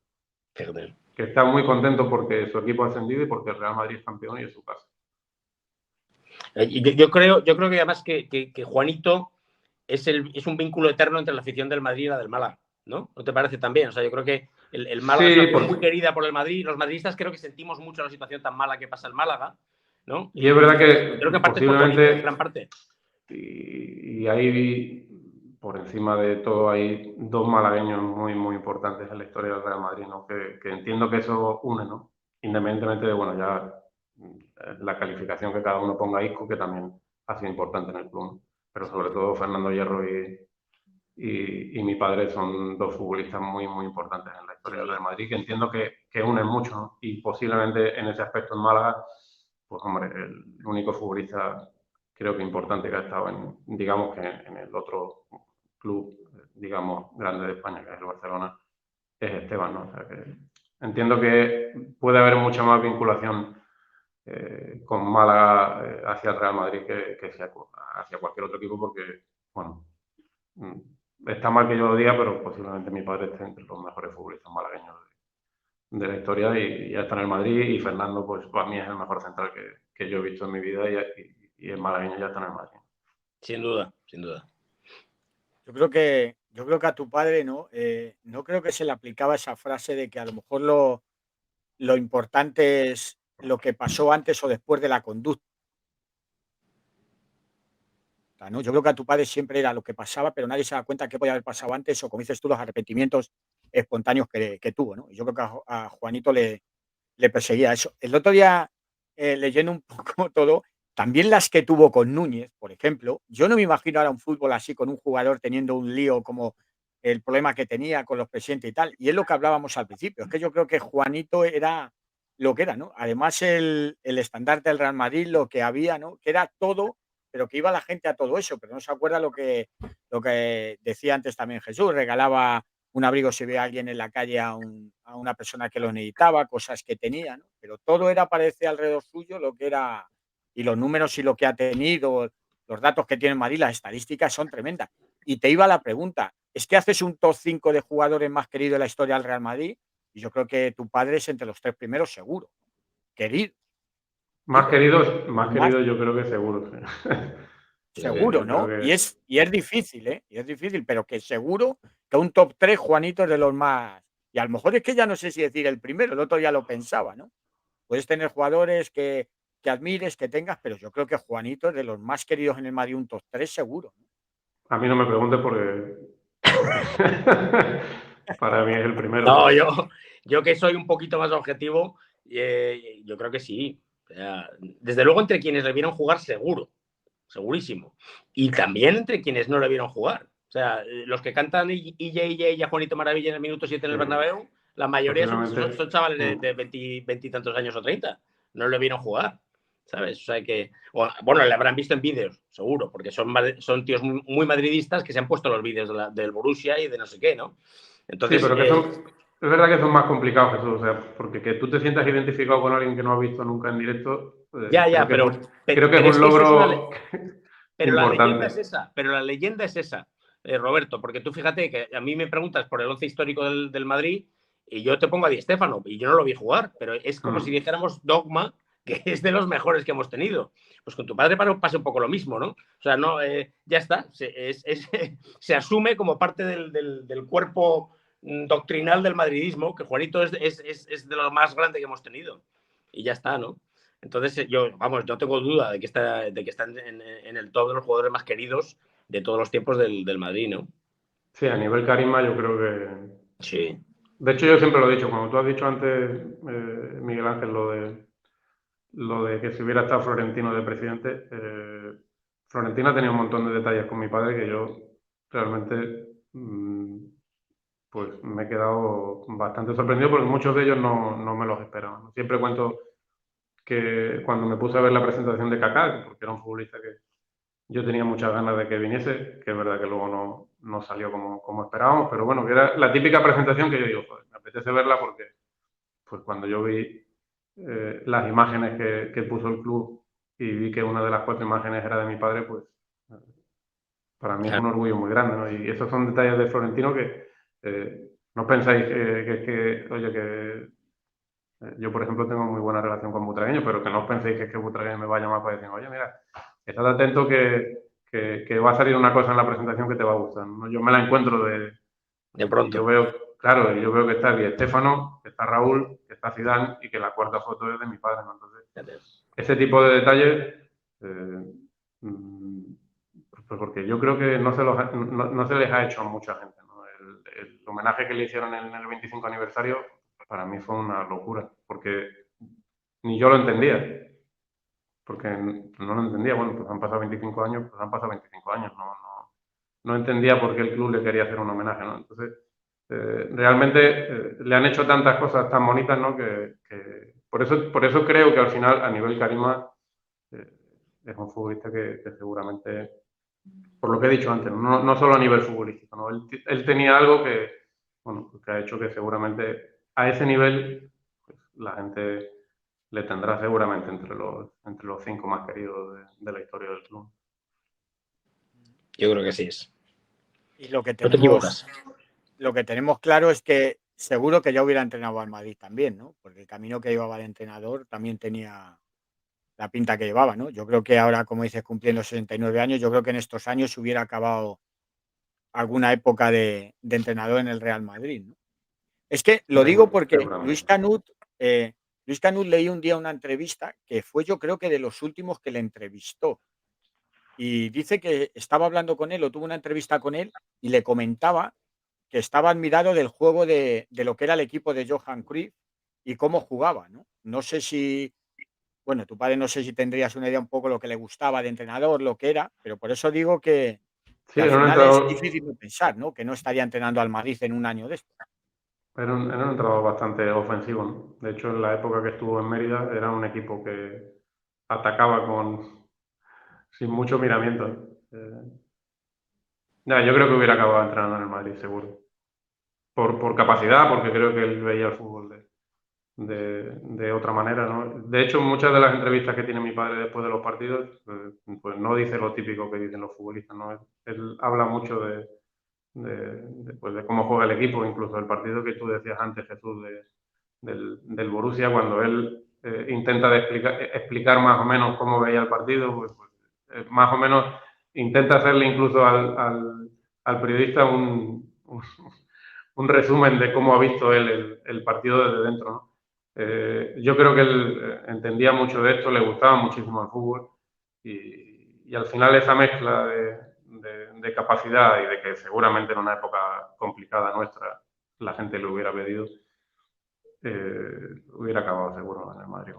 Fíjate. Que está muy contento porque su equipo ha ascendido y porque el Real Madrid es campeón y es su casa. Yo creo que además que Juanito es un vínculo eterno entre la afición del Madrid y la del Málaga, ¿no? ¿No te parece también? O sea, yo creo que el Málaga es una afición muy querida por el Madrid. Los madridistas creo que sentimos mucho la situación tan mala que pasa el Málaga, ¿no? Y es verdad que creo que parte posiblemente, es por Juanito, en gran parte. Y ahí, por encima de todo, hay dos malagueños muy, muy importantes en la historia del Real Madrid, ¿no? Que entiendo que eso une, ¿no? Independientemente de, bueno, ya la calificación que cada uno ponga a Isco, que también ha sido importante en el club, ¿no? Pero sobre todo Fernando Hierro y mi padre son dos futbolistas muy, muy importantes en la historia del Real Madrid, que entiendo que unen mucho, ¿no? Y posiblemente en ese aspecto en Málaga, pues hombre, el único futbolista creo que importante que ha estado digamos que en el otro club, digamos, grande de España, que es el Barcelona, es Esteban, ¿no? O sea que entiendo que puede haber mucha más vinculación con Málaga hacia el Real Madrid que hacia cualquier otro equipo, porque, bueno, está mal que yo lo diga, pero posiblemente mi padre esté entre los mejores futbolistas malagueños de la historia y ya está en el Madrid, y Fernando, pues para mí es el mejor central que yo he visto en mi vida y el malagueño ya está en el Madrid. Sin duda, sin duda. Yo creo que a tu padre no creo que se le aplicaba esa frase de que a lo mejor lo importante es lo que pasó antes o después de la conducta, ¿no? Yo creo que a tu padre siempre era lo que pasaba, pero nadie se da cuenta qué podía haber pasado antes o, como dices tú, los arrepentimientos espontáneos que tuvo, ¿no? Y yo creo que a Juanito le perseguía eso. El otro día, leyendo un poco todo, también las que tuvo con Núñez, por ejemplo, yo no me imagino ahora un fútbol así con un jugador teniendo un lío como el problema que tenía con los presidentes y tal. Y es lo que hablábamos al principio, es que yo creo que Juanito era lo que era, ¿no? Además, el estandarte del Real Madrid, lo que había, ¿no? Que era todo, pero que iba la gente a todo eso, pero no se acuerda lo que decía antes también Jesús, regalaba un abrigo si ve a alguien en la calle a una persona que lo necesitaba, cosas que tenía, ¿no? Pero todo era, parece, alrededor suyo lo que era, y los números y lo que ha tenido, los datos que tiene Madrid, las estadísticas son tremendas. Y te iba la pregunta, ¿es que haces un top 5 de jugadores más queridos de la historia del Real Madrid? Y yo creo que tu padre es entre los 3 primeros, seguro. Querido. Más queridos yo creo que seguro. Seguro, ¿no? Y es difícil, ¿eh? Y es difícil, pero que seguro que un top 3, Juanito, es de los más. Y a lo mejor es que ya no sé si decir el primero, el otro ya lo pensaba, ¿no? Puedes tener jugadores que admires, que tengas, pero yo creo que Juanito es de los más queridos en el Madrid, un top 3 seguro, ¿no? A mí no me preguntes porque para mí es el primero. No, yo que soy un poquito más objetivo, yo creo que sí. O sea, desde luego entre quienes le vieron jugar, seguro. Segurísimo. Y también entre quienes no le vieron jugar. O sea, los que cantan y a Juanito Maravilla en el minuto 7 en el Bernabéu, la mayoría son chavales de 20 y tantos años o 30. No le vieron jugar, ¿sabes? O sea que, bueno, le habrán visto en vídeos, seguro, porque son tíos muy madridistas que se han puesto los vídeos del Borussia y de no sé qué, ¿no? Entonces, sí, pero es verdad que son más complicados, Jesús, o sea, porque que tú te sientas identificado con alguien que no has visto nunca en directo. Creo que es un logro. Pero la leyenda es esa, Roberto, porque tú fíjate que a mí me preguntas por el 11 histórico del Madrid y yo te pongo a Di Stéfano y yo no lo vi jugar, pero es como si dijéramos dogma que es de los mejores que hemos tenido. Pues con tu padre pasa un poco lo mismo, ¿no? O sea, no, ya está, se asume como parte del cuerpo doctrinal del madridismo, que Juanito es de lo más grande que hemos tenido. Y ya está, ¿no? Entonces, no tengo duda de que está en el top de los jugadores más queridos de todos los tiempos del Madrid, ¿no? Sí, a nivel carisma yo creo que... Sí. De hecho, yo siempre lo he dicho, cuando tú has dicho antes, Miguel Ángel, lo de que si hubiera estado Florentino de presidente, Florentino ha tenido un montón de detalles con mi padre que yo realmente pues me he quedado bastante sorprendido porque muchos de ellos no me los esperaban. Siempre cuento que cuando me puse a ver la presentación de Kaká, porque era un futbolista que yo tenía muchas ganas de que viniese, que es verdad que luego no salió como esperábamos, pero bueno, que era la típica presentación que yo digo, joder, me apetece verla porque pues cuando yo vi las imágenes que puso el club y vi que una de las 4 imágenes era de mi padre, pues para mí es un orgullo muy grande, ¿no? Y esos son detalles de Florentino que no pensáis oye, que yo, por ejemplo, tengo muy buena relación con Butragueño, pero que no os penséis que Butragueño me va a llamar para decir, oye, mira, estad atento que va a salir una cosa en la presentación que te va a gustar, ¿no? Yo me la encuentro de pronto. Yo veo que está Di Stéfano, que está Raúl, que está Zidane y que la 4ª foto es de mi padre, ¿no? Entonces, ese tipo de detalles, pues porque yo creo que no se les ha hecho a mucha gente, ¿no? El homenaje que le hicieron en el 25 aniversario para mí fue una locura, porque ni yo lo entendía, porque no lo entendía. Bueno, pues han pasado 25 años, no entendía por qué el club le quería hacer un homenaje, ¿no? Entonces, realmente le han hecho tantas cosas tan bonitas, ¿no? Que por eso creo que al final, a nivel carisma, es un futbolista que seguramente, por lo que he dicho antes, no solo a nivel futbolístico, ¿no? Él tenía algo que ha hecho que seguramente a ese nivel pues, la gente le tendrá seguramente entre los 5 más queridos de la historia del club. Yo creo que sí es. Y lo que No te equivocas. Lo que tenemos claro es que seguro que ya hubiera entrenado al Madrid también, ¿no? Porque el camino que llevaba el entrenador también tenía la pinta que llevaba, ¿no? Yo creo que ahora, como dices, cumpliendo 69 años, yo creo que en estos años hubiera acabado alguna época de entrenador en el Real Madrid, ¿no? Es que lo digo porque Luis Canut leí un día una entrevista que fue, yo creo que de los últimos que le entrevistó. Y dice que estaba hablando con él o tuvo una entrevista con él y le comentaba que estaba admirado del juego de lo que era el equipo de Johan Cruyff y cómo jugaba, ¿no? No sé si, bueno, tu padre no sé si tendrías una idea un poco lo que le gustaba de entrenador, lo que era, pero por eso digo que Sí, al era un final es entrenador, difícil de pensar, ¿no? Que no estaría entrenando al Madrid en un año de esto. era un entrenador bastante ofensivo, ¿no? De hecho, en la época que estuvo en Mérida, era un equipo que atacaba sin mucho miramiento. Yo creo que hubiera acabado entrenando en el Madrid, seguro. Por capacidad, porque creo que él veía el fútbol de otra manera, ¿no? De hecho, muchas de las entrevistas que tiene mi padre después de los partidos, pues no dice lo típico que dicen los futbolistas, ¿no? Él habla mucho pues de cómo juega el equipo, incluso el partido que tú decías antes, Jesús, del Borussia, cuando él intenta explicar más o menos cómo veía el partido, pues más o menos intenta hacerle incluso al periodista un resumen de cómo ha visto él el partido desde dentro, ¿no? Yo creo que él entendía mucho de esto, le gustaba muchísimo el fútbol y al final esa mezcla de capacidad y de que seguramente en una época complicada nuestra la gente le hubiera pedido, hubiera acabado seguro en el Madrid.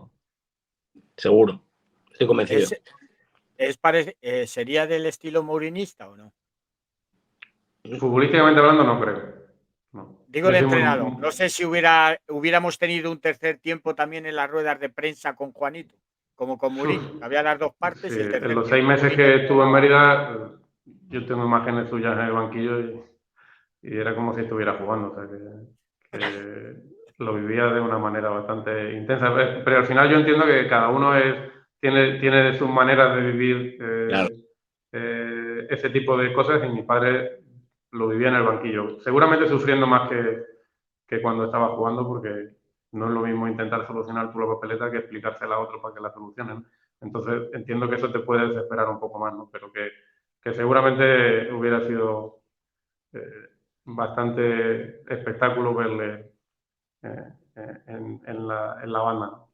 Seguro, estoy convencido. ¿Sería del estilo mourinista o no? Futbolísticamente hablando, no creo. No. Digo el entrenador. No sé si hubiéramos tenido un tercer tiempo también en las ruedas de prensa con Juanito, como con Mourinho, que había las dos partes. Sí, y el tercer en los tiempo 6 meses Mourinho que estuvo en Mérida, yo tengo imágenes suyas en el banquillo y era como si estuviera jugando. O sea, que lo vivía de una manera bastante intensa. Pero al final yo entiendo que cada uno tiene sus maneras de vivir Claro. ese tipo de cosas y mi padre lo vivía en el banquillo. Seguramente sufriendo más que cuando estaba jugando porque no es lo mismo intentar solucionar tú la papeleta que explicársela a otro para que la solucionen. Entonces entiendo que eso te puede desesperar un poco más, ¿no? Pero que seguramente hubiera sido bastante espectáculo verle en la banda, ¿no?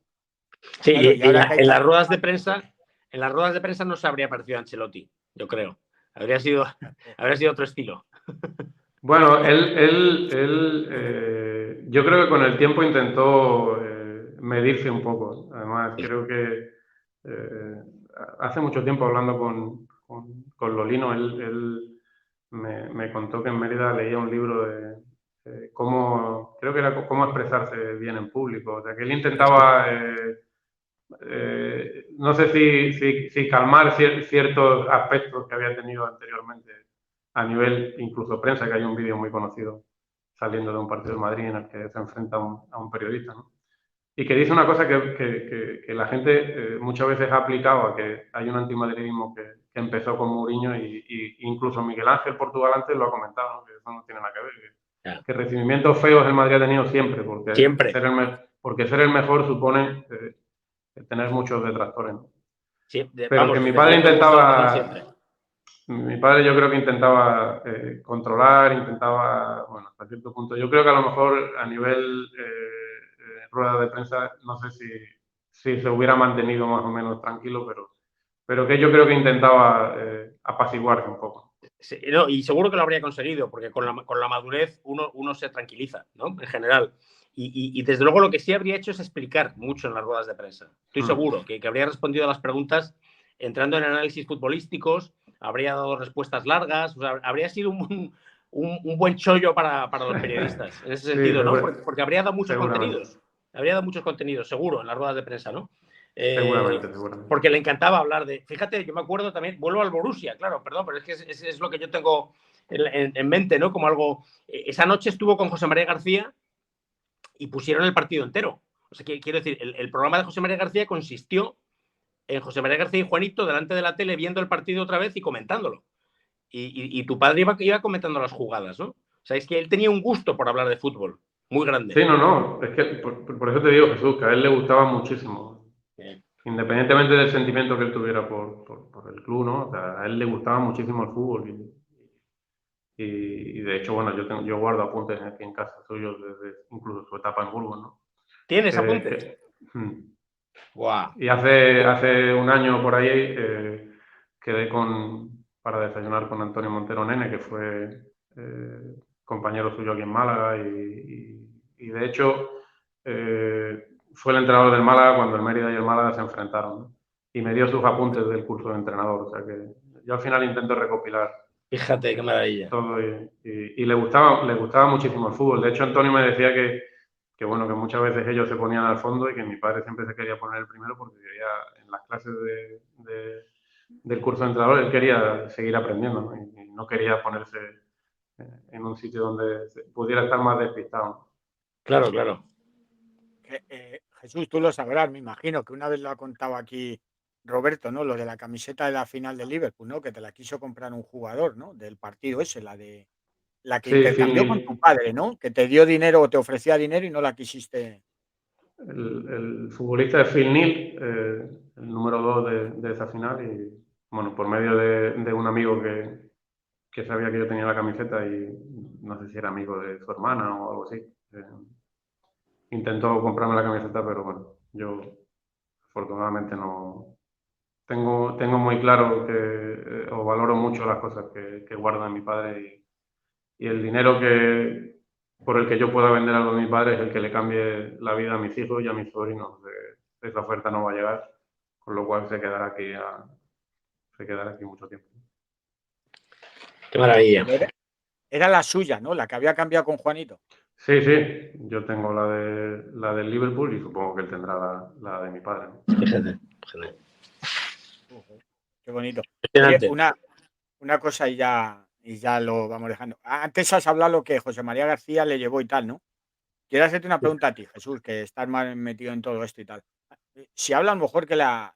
Sí, Claro, y ahora que hay en las ruedas de prensa no se habría parecido a Ancelotti, yo creo. Habría sido otro estilo. Bueno, yo creo que con el tiempo intentó medirse un poco. Además, creo que hace mucho tiempo hablando con Lolino, él me contó que en Mérida leía un libro de cómo, creo que era cómo expresarse bien en público. O sea, que él intentaba, no sé si calmar ciertos aspectos que había tenido anteriormente a nivel incluso prensa, que hay un vídeo muy conocido saliendo de un partido de Madrid en el que se enfrenta a un periodista, ¿no? Y que dice una cosa que la gente muchas veces ha aplicado a que hay un antimadridismo que empezó con Mourinho y incluso Miguel Ángel Portugal antes lo ha comentado, ¿no? Que eso no tiene nada que ver. Que recibimientos feos el Madrid ha tenido siempre, porque ser el mejor supone tener muchos detractores, ¿no? Sí, Pero vamos, que mi de padre tener todo el mundo la razón intentaba... siempre. Mi padre yo creo que intentaba controlar, intentaba, bueno, hasta cierto punto. Yo creo que a lo mejor a nivel rueda de prensa, no sé si se hubiera mantenido más o menos tranquilo, pero que yo creo que intentaba apaciguarse un poco. Sí, no, y seguro que lo habría conseguido, porque con la madurez uno se tranquiliza, ¿no? En general. Y desde luego lo que sí habría hecho es explicar mucho en las ruedas de prensa. Estoy seguro que habría respondido a las preguntas entrando en análisis futbolísticos, habría dado respuestas largas, o sea, habría sido un buen chollo para los periodistas, en ese sentido, ¿no? Porque habría dado muchos contenidos. Habría dado muchos contenidos, seguro, en las ruedas de prensa, ¿no? Seguramente. Porque le encantaba hablar de... Fíjate, yo me acuerdo también, vuelvo al Borussia, claro, perdón, pero es que es lo que yo tengo en mente, ¿no? Como algo... Esa noche estuvo con José María García y pusieron el partido entero. O sea, quiero decir, el programa de José María García consistió en José María García y Juanito delante de la tele viendo el partido otra vez y comentándolo. Y tu padre iba comentando las jugadas, ¿no? O sea, es que él tenía un gusto por hablar de fútbol muy grande. Sí, no, es que por eso te digo, Jesús, que a él le gustaba muchísimo. Independientemente del sentimiento que él tuviera por el club, ¿no? O sea, a él le gustaba muchísimo el fútbol. Y de hecho, bueno, yo guardo apuntes aquí en casa suyos desde incluso su etapa en Burgos, ¿no? ¿Tienes apuntes? Wow. Y hace un año por ahí quedé para desayunar con Antonio Montero Nene, que fue compañero suyo aquí en Málaga y de hecho fue el entrenador del Málaga cuando el Mérida y el Málaga se enfrentaron, ¿no? Y me dio sus apuntes del curso de entrenador, o sea que yo al final intento recopilar. Fíjate qué maravilla. Todo y le gustaba muchísimo el fútbol. De hecho, Antonio me decía que bueno, que muchas veces ellos se ponían al fondo y que mi padre siempre se quería poner el primero porque quería, en las clases del curso de entrenador, él quería seguir aprendiendo, ¿no? Y no quería ponerse en un sitio donde pudiera estar más despistado. Claro, claro. Jesús, tú lo sabrás, me imagino que una vez lo ha contado aquí Roberto, ¿no? Lo de la camiseta de la final del Liverpool, ¿no? Que te la quiso comprar un jugador, ¿no? Del partido ese, la que Sí, intercambió con tu padre, ¿no? Que te dio dinero o te ofrecía dinero y no la quisiste. El futbolista es Phil Neal, el número 2 de esa final y bueno, por medio de un amigo que sabía que yo tenía la camiseta y no sé si era amigo de su hermana o algo así. Intentó comprarme la camiseta, pero bueno, yo afortunadamente no. Tengo muy claro que o valoro mucho las cosas que guarda mi padre y el dinero por el que yo pueda vender algo de mi padre es el que le cambie la vida a mis hijos y a mis sobrinos. Esa oferta no va a llegar, con lo cual se quedará aquí mucho tiempo. Qué maravilla. Era la suya, ¿no? La que había cambiado con Juanito. Sí, yo tengo la del Liverpool y supongo que él tendrá la de mi padre, ¿no? Fíjate. Qué bonito. Oye, una cosa y ya lo vamos dejando. Antes has hablado lo que José María García le llevó y tal, ¿no? Quiero hacerte una pregunta a ti, Jesús, que estás más metido en todo esto y tal. Si habla a lo mejor que la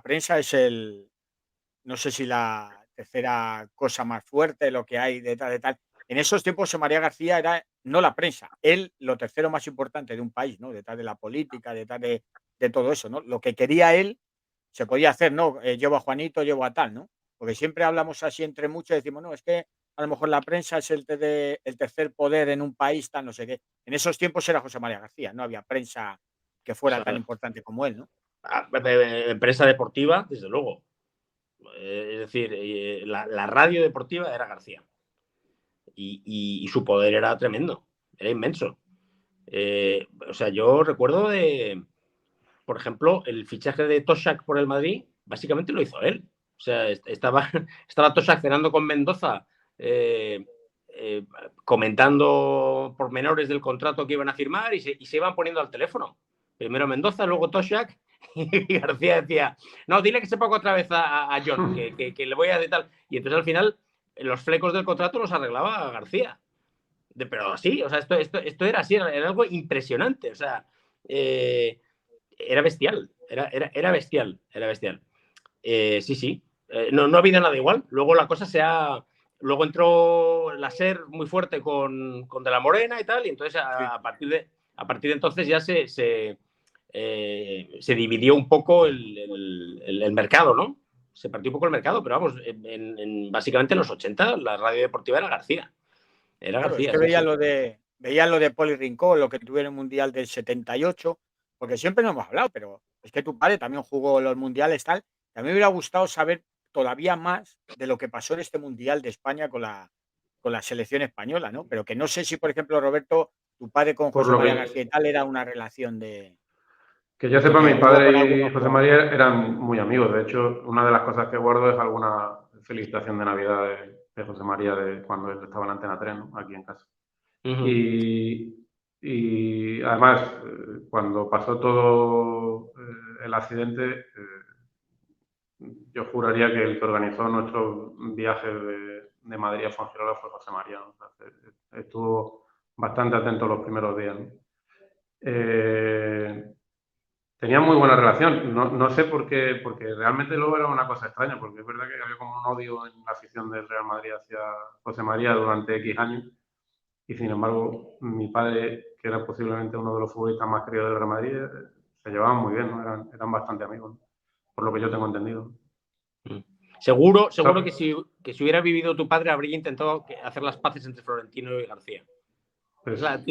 prensa es no sé si la tercera cosa más fuerte, lo que hay de tal, en esos tiempos José María García era no la prensa, él lo tercero más importante de un país, ¿no? Detrás de la política, detrás de todo eso, ¿no? Lo que quería él se podía hacer, ¿no? Llevo a Juanito, llevo a tal, ¿no? Porque siempre hablamos así entre muchos y decimos, no, es que a lo mejor la prensa es el tercer poder en un país, tal, no sé qué. En esos tiempos era José María García, no había prensa que O fuera tan sea, importante como él, ¿no? prensa deportiva, desde luego. Es decir, la radio deportiva era García. Y su poder era tremendo, era inmenso. O sea, yo recuerdo por ejemplo, el fichaje de Toshak por el Madrid, básicamente lo hizo él. O sea, estaba Toshak cenando con Mendoza, comentando pormenores del contrato que iban a firmar y se iban poniendo al teléfono. Primero Mendoza, luego Toshak, y García decía, no, dile que se ponga otra vez a John, que le voy a decir tal. Y entonces al final los flecos del contrato los arreglaba García. Pero así, o sea, esto era así, era algo impresionante. O sea, era bestial, era bestial, era bestial. Sí, sí. No ha habido nada igual. Luego la cosa luego entró la SER muy fuerte con De la Morena y tal, y entonces Sí. a partir de entonces ya se dividió un poco el mercado, ¿no? Se partió un poco el mercado, pero vamos, básicamente en los 80 la radio deportiva era García. Era Claro, es García, que sí, sí. veía lo de Poli Rincón, lo que tuvieron en el Mundial del 78, porque siempre no hemos hablado, pero es que tu padre también jugó los mundiales, tal. A mí me hubiera gustado saber todavía más de lo que pasó en este Mundial de España con la selección española, ¿no? Pero que no sé si, por ejemplo, Roberto, tu padre con Por José lo María García que, y tal era una relación de. que yo sepa, Porque mi jugó con padre y algunos José jugadores. María eran muy amigos. De hecho, una de las cosas que guardo es alguna felicitación de Navidad de José María de cuando él estaba en Antena 3, ¿no? Aquí en casa. Uh-huh. Y además, cuando pasó todo el accidente, yo juraría que el que organizó nuestro viaje de Madrid a Fuengirola fue José María, ¿no? O sea, estuvo bastante atento los primeros días, ¿no? Tenía muy buena relación, no sé por qué, porque realmente luego era una cosa extraña, porque es verdad que había como un odio en la afición del Real Madrid hacia José María durante X años, y sin embargo mi padre, que era posiblemente uno de los futbolistas más queridos del Real Madrid, se llevaban muy bien, ¿no? Eran bastante amigos, ¿no? Por lo que yo tengo entendido. Seguro que si hubiera vivido tu padre habría intentado hacer las paces entre Florentino y García. Pues, ¿No? Es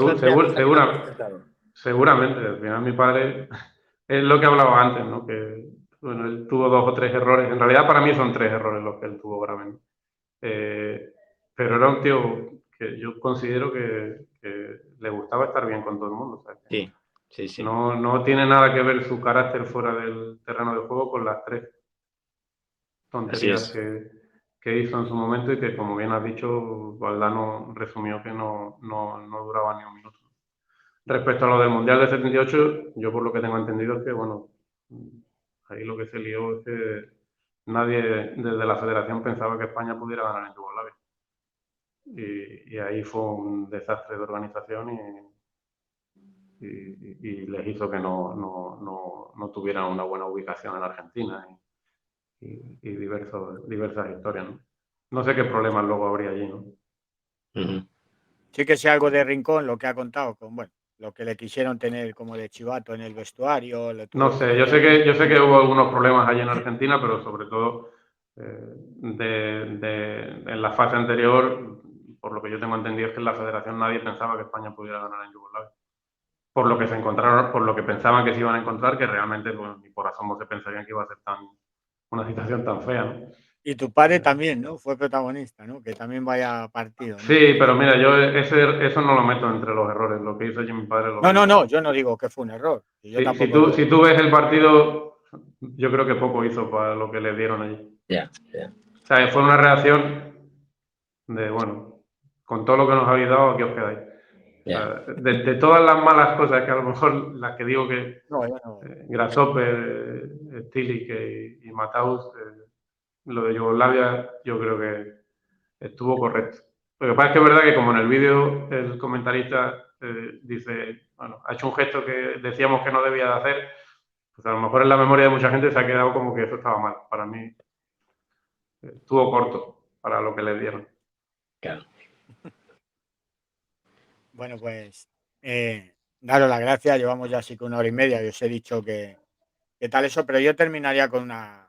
la típica cosa que le habría intentado. Seguramente, al final mi padre es lo que hablaba antes, ¿no? Que bueno, él tuvo 2 o 3 errores, en realidad para mí son 3 errores los que él tuvo graves, pero era un tío que yo considero que le gustaba estar bien con todo el mundo, o sea, que Sí. no tiene nada que ver su carácter fuera del terreno de juego con las 3 tonterías que hizo en su momento y que, como bien has dicho, Valdano resumió que no duraba ni un minuto. Respecto a lo del Mundial de 78, yo por lo que tengo entendido es que, bueno, ahí lo que se lió es que nadie desde la federación pensaba que España pudiera ganar en Yugoslavia. Y ahí fue un desastre de organización y les hizo que no tuvieran una buena ubicación en Argentina y diversas historias, ¿no? No sé qué problemas luego habría allí, ¿no? Uh-huh. Sí que sé algo de Rincón, lo que ha contado, bueno, lo que le quisieron tener como de chivato en el vestuario, le No tuvieron sé, que yo hacer sé que hubo algunos problemas allí en Argentina, pero sobre todo en la fase anterior, por lo que yo tengo entendido, es que en la federación nadie pensaba que España pudiera ganar en Yugoslavia. Por lo que se encontraron, por lo que pensaban que se iban a encontrar, que realmente, pues, ni por asomo se pensarían que iba a ser una situación tan fea, ¿no? Y tu padre también, ¿no? Fue protagonista, ¿no? Que también vaya partido, ¿no? Sí, pero mira, yo eso no lo meto entre los errores. Lo que hizo allí mi padre lo vi. No, yo no digo que fue un error. Y yo Si tampoco si tú ves el partido, yo creo que poco hizo para lo que le dieron allí. Ya. O sea, fue una reacción de, bueno, con todo lo que nos habéis dado, aquí os quedáis. O sea, de todas las malas cosas que a lo mejor las que digo que No, yo no. Grasshopper, Stilic y Mataus, lo de Yugoslavia, yo creo que estuvo correcto. Lo que pasa es que es verdad que como en el vídeo el comentarista dice, bueno, ha hecho un gesto que decíamos que no debía de hacer, pues a lo mejor en la memoria de mucha gente se ha quedado como que eso estaba mal. Para mí estuvo corto para lo que le dieron. Claro. Bueno, pues daros las gracias. Llevamos ya así que 1 hora y media y os he dicho que tal eso, pero yo terminaría con una.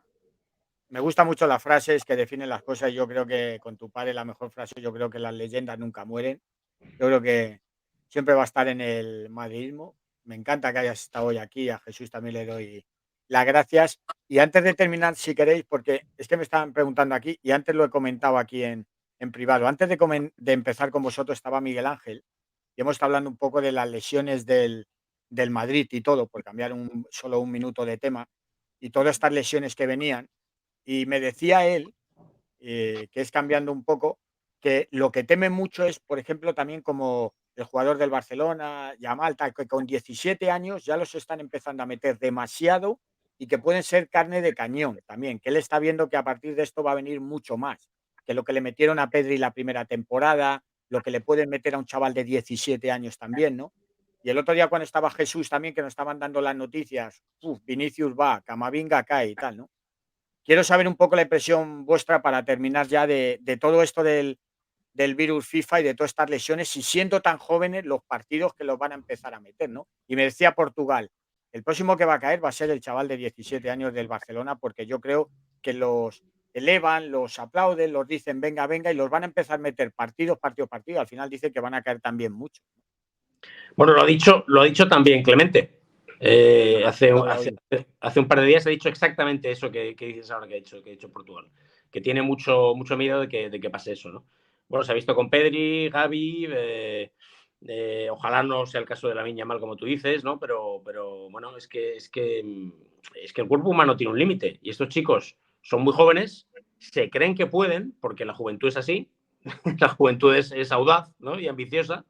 Me gustan mucho las frases que definen las cosas. Yo creo que con tu padre la mejor frase, yo creo que las leyendas nunca mueren. Yo creo que siempre va a estar en el madridismo. Me encanta que hayas estado hoy aquí. A Jesús también le doy las gracias. Y antes de terminar, si queréis, porque es que me estaban preguntando aquí y antes lo he comentado aquí en privado. Antes de empezar con vosotros estaba Miguel Ángel y hemos estado hablando un poco de las lesiones del Madrid y todo, por cambiar solo un minuto de tema, y todas estas lesiones que venían. Y me decía él que es cambiando un poco, que lo que teme mucho es, por ejemplo, también como el jugador del Barcelona, Yamal, tal, que con 17 años ya los están empezando a meter demasiado y que pueden ser carne de cañón también, que él está viendo que a partir de esto va a venir mucho más, que lo que le metieron a Pedri la primera temporada, lo que le pueden meter a un chaval de 17 años también, ¿no? Y el otro día cuando estaba Jesús también, que nos estaban dando las noticias, Vinicius va, Camavinga cae y tal, ¿no? Quiero saber un poco la impresión vuestra para terminar ya de todo esto del virus FIFA y de todas estas lesiones, y siendo tan jóvenes los partidos que los van a empezar a meter, ¿no? Y me decía Portugal, el próximo que va a caer va a ser el chaval de 17 años del Barcelona, porque yo creo que los elevan, los aplauden, los dicen venga, venga, y los van a empezar a meter partido. Al final dice que van a caer también mucho. Bueno, lo ha dicho también Clemente. Hace un par de días he dicho exactamente eso que dices ahora que ha hecho Portugal, que tiene mucho miedo de que pase eso, ¿no? Bueno, se ha visto con Pedri, Gavi, ojalá no sea el caso de Lamine Yamal como tú dices, ¿no? Pero bueno, es que el cuerpo humano tiene un límite y estos chicos son muy jóvenes, se creen que pueden, porque la juventud es así, la juventud es audaz, ¿no? Y ambiciosa.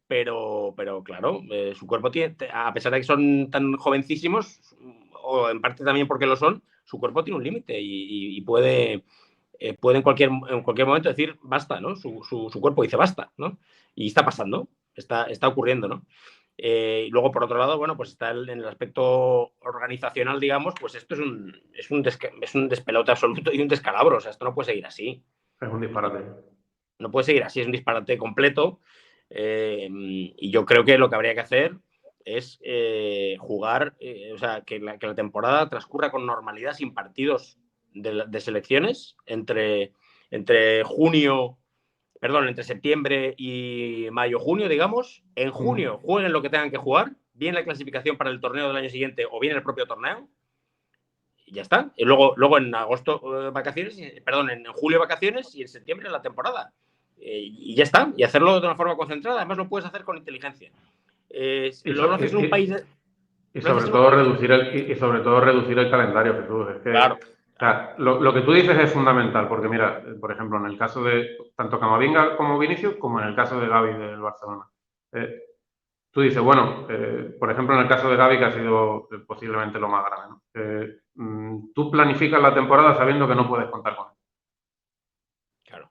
Pero claro, su cuerpo tiene, a pesar de que son tan jovencísimos, o en parte también porque lo son, su cuerpo tiene un límite y puede en cualquier momento decir basta, ¿no? Su cuerpo dice basta, ¿no? Y está pasando, está ocurriendo, ¿no? Y luego, por otro lado, bueno, pues está en el aspecto organizacional, digamos, pues esto es un despelote absoluto y un descalabro. O sea, esto no puede seguir así. Es un disparate. No puede seguir así, es un disparate completo. Y yo creo que lo que habría que hacer es jugar, o sea, que la temporada transcurra con normalidad, sin partidos de selecciones entre septiembre y mayo-junio, digamos. En junio jueguen lo que tengan que jugar, bien la clasificación para el torneo del año siguiente o bien el propio torneo. Y ya está. Y luego en agosto vacaciones, en julio vacaciones y en septiembre la temporada. Y ya está. Y hacerlo de una forma concentrada. Además lo puedes hacer con inteligencia. Lo haces en un país... Y sobre todo reducir el calendario, Jesús. Es que, claro. O sea, lo que tú dices es fundamental, porque mira, por ejemplo, en el caso de tanto Camavinga como Vinicius, como en el caso de Gavi del Barcelona. Tú dices, bueno, por ejemplo, en el caso de Gavi, que ha sido posiblemente lo más grave, ¿no? Tú planificas la temporada sabiendo que no puedes contar con él. Claro.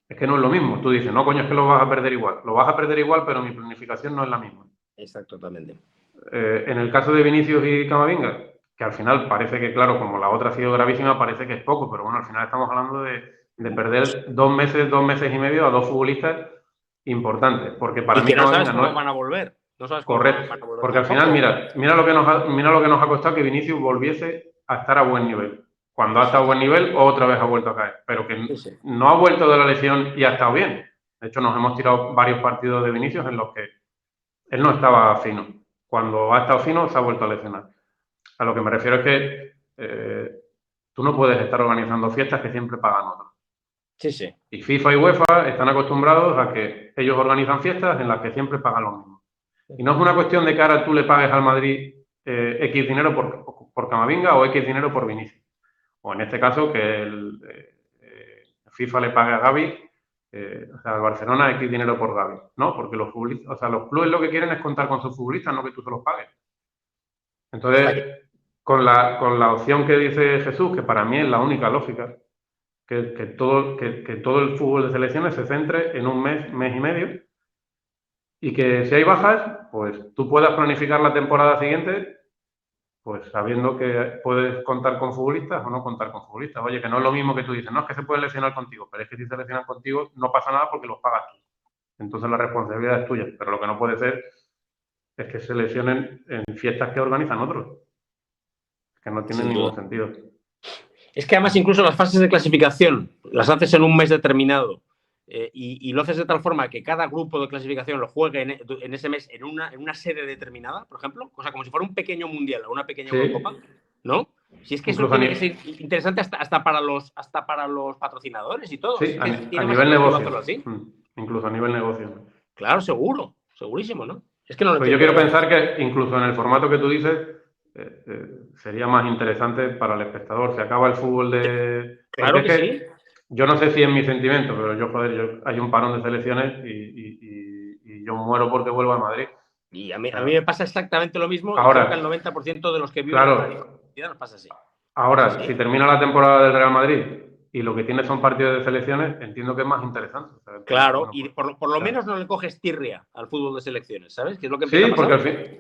Es que no es lo mismo. Tú dices, no, coño, es que lo vas a perder igual. Lo vas a perder igual, pero mi planificación no es la misma. Exacto, totalmente. En el caso de Vinicius y Camavinga, que al final parece que, claro, como la otra ha sido gravísima, parece que es poco, pero bueno, al final estamos hablando de perder 2 meses y medio a 2 futbolistas importantes, porque para mí no Camavinga sabes cómo van a volver. No sabes cómo correcto, van a volver porque tampoco. al final, mira lo que nos ha costado que Vinicius volviese a estar a buen nivel. Cuando ha estado a buen nivel, otra vez ha vuelto a caer, pero que no ha vuelto de la lesión y ha estado bien. De hecho, nos hemos tirado varios partidos de Vinicius en los que él no estaba fino. Cuando ha estado fino, se ha vuelto a lesionar. A lo que me refiero es que tú no puedes estar organizando fiestas que siempre pagan otros. Sí, sí. Y FIFA y UEFA están acostumbrados a que ellos organizan fiestas en las que siempre pagan lo mismo. Y no es una cuestión de que ahora tú le pagues al Madrid X dinero por Camavinga o X dinero por Vinicius. O en este caso que el FIFA le pague a Gavi, o sea, al Barcelona X dinero por Gavi. No, porque los futbolistas, o sea, los clubes lo que quieren es contar con sus futbolistas, no que tú se los pagues. Entonces, con la opción que dice Jesús, que para mí es la única lógica, que todo el fútbol de selecciones se centre en un mes y medio, y que si hay bajas, pues tú puedas planificar la temporada siguiente pues sabiendo que puedes contar con futbolistas o no contar con futbolistas. Oye, que no es lo mismo que tú dices, no, es que se pueden lesionar contigo, pero es que si se lesionan contigo no pasa nada porque los pagas tú. Entonces la responsabilidad es tuya, pero lo que no puede ser es que se lesionen en fiestas que organizan otros, que no tienen ningún sentido. Es que además incluso las fases de clasificación las haces en un mes determinado y lo haces de tal forma que cada grupo de clasificación lo juegue en ese mes en una sede determinada, por ejemplo, o sea, como si fuera un pequeño mundial o una pequeña Eurocopa, ¿no? Si es que eso tiene que ser interesante hasta para los patrocinadores y todo. Sí, es que a nivel negocio. así. Incluso a nivel negocio. Claro, seguro, segurísimo, ¿no? Es que no lo pues yo quiero pensar que incluso en el formato que tú dices sería más interesante para el espectador. Se acaba el fútbol de... Claro que sí. Yo no sé si es mi sentimiento, pero hay un parón de selecciones y yo muero porque vuelva a Madrid. Y a mí me pasa exactamente lo mismo. Ahora, y creo que al 90% de los que viven en Madrid nos pasa así. Ahora, si termina la temporada del Real Madrid y lo que tiene son partidos de selecciones, entiendo que es más interesante. O sea, claro, bueno, y por lo menos no le coges tirria al fútbol de selecciones, ¿sabes? Que es lo que sí,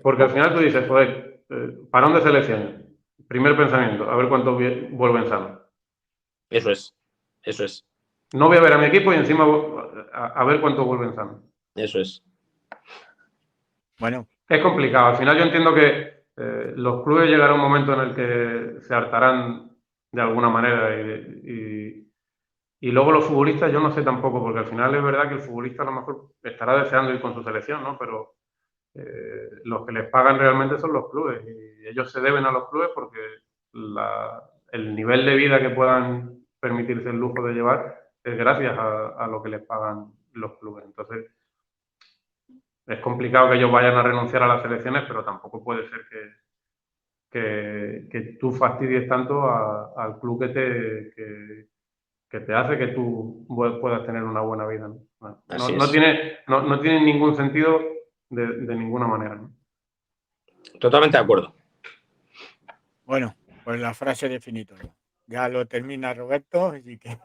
porque al final tú dices, joder, parón de selecciones. Primer pensamiento, a ver cuántos vuelven sanos. Eso es. No voy a ver a mi equipo y encima a ver cuántos vuelven sanos. Eso es. Bueno. Es complicado. Al final yo entiendo que los clubes llegará un momento en el que se hartarán de alguna manera y luego los futbolistas yo no sé tampoco, porque al final es verdad que el futbolista a lo mejor estará deseando ir con su selección, ¿no? Pero los que les pagan realmente son los clubes y ellos se deben a los clubes porque el nivel de vida que puedan permitirse el lujo de llevar es gracias a lo que les pagan los clubes. Entonces, es complicado que ellos vayan a renunciar a las selecciones, pero tampoco puede ser que tú fastidies tanto al club que te hace que tú puedas tener una buena vida. No tiene ningún sentido de ninguna manera, ¿no? Totalmente de acuerdo. Bueno, pues la frase definitoria. Ya lo termina Roberto, así que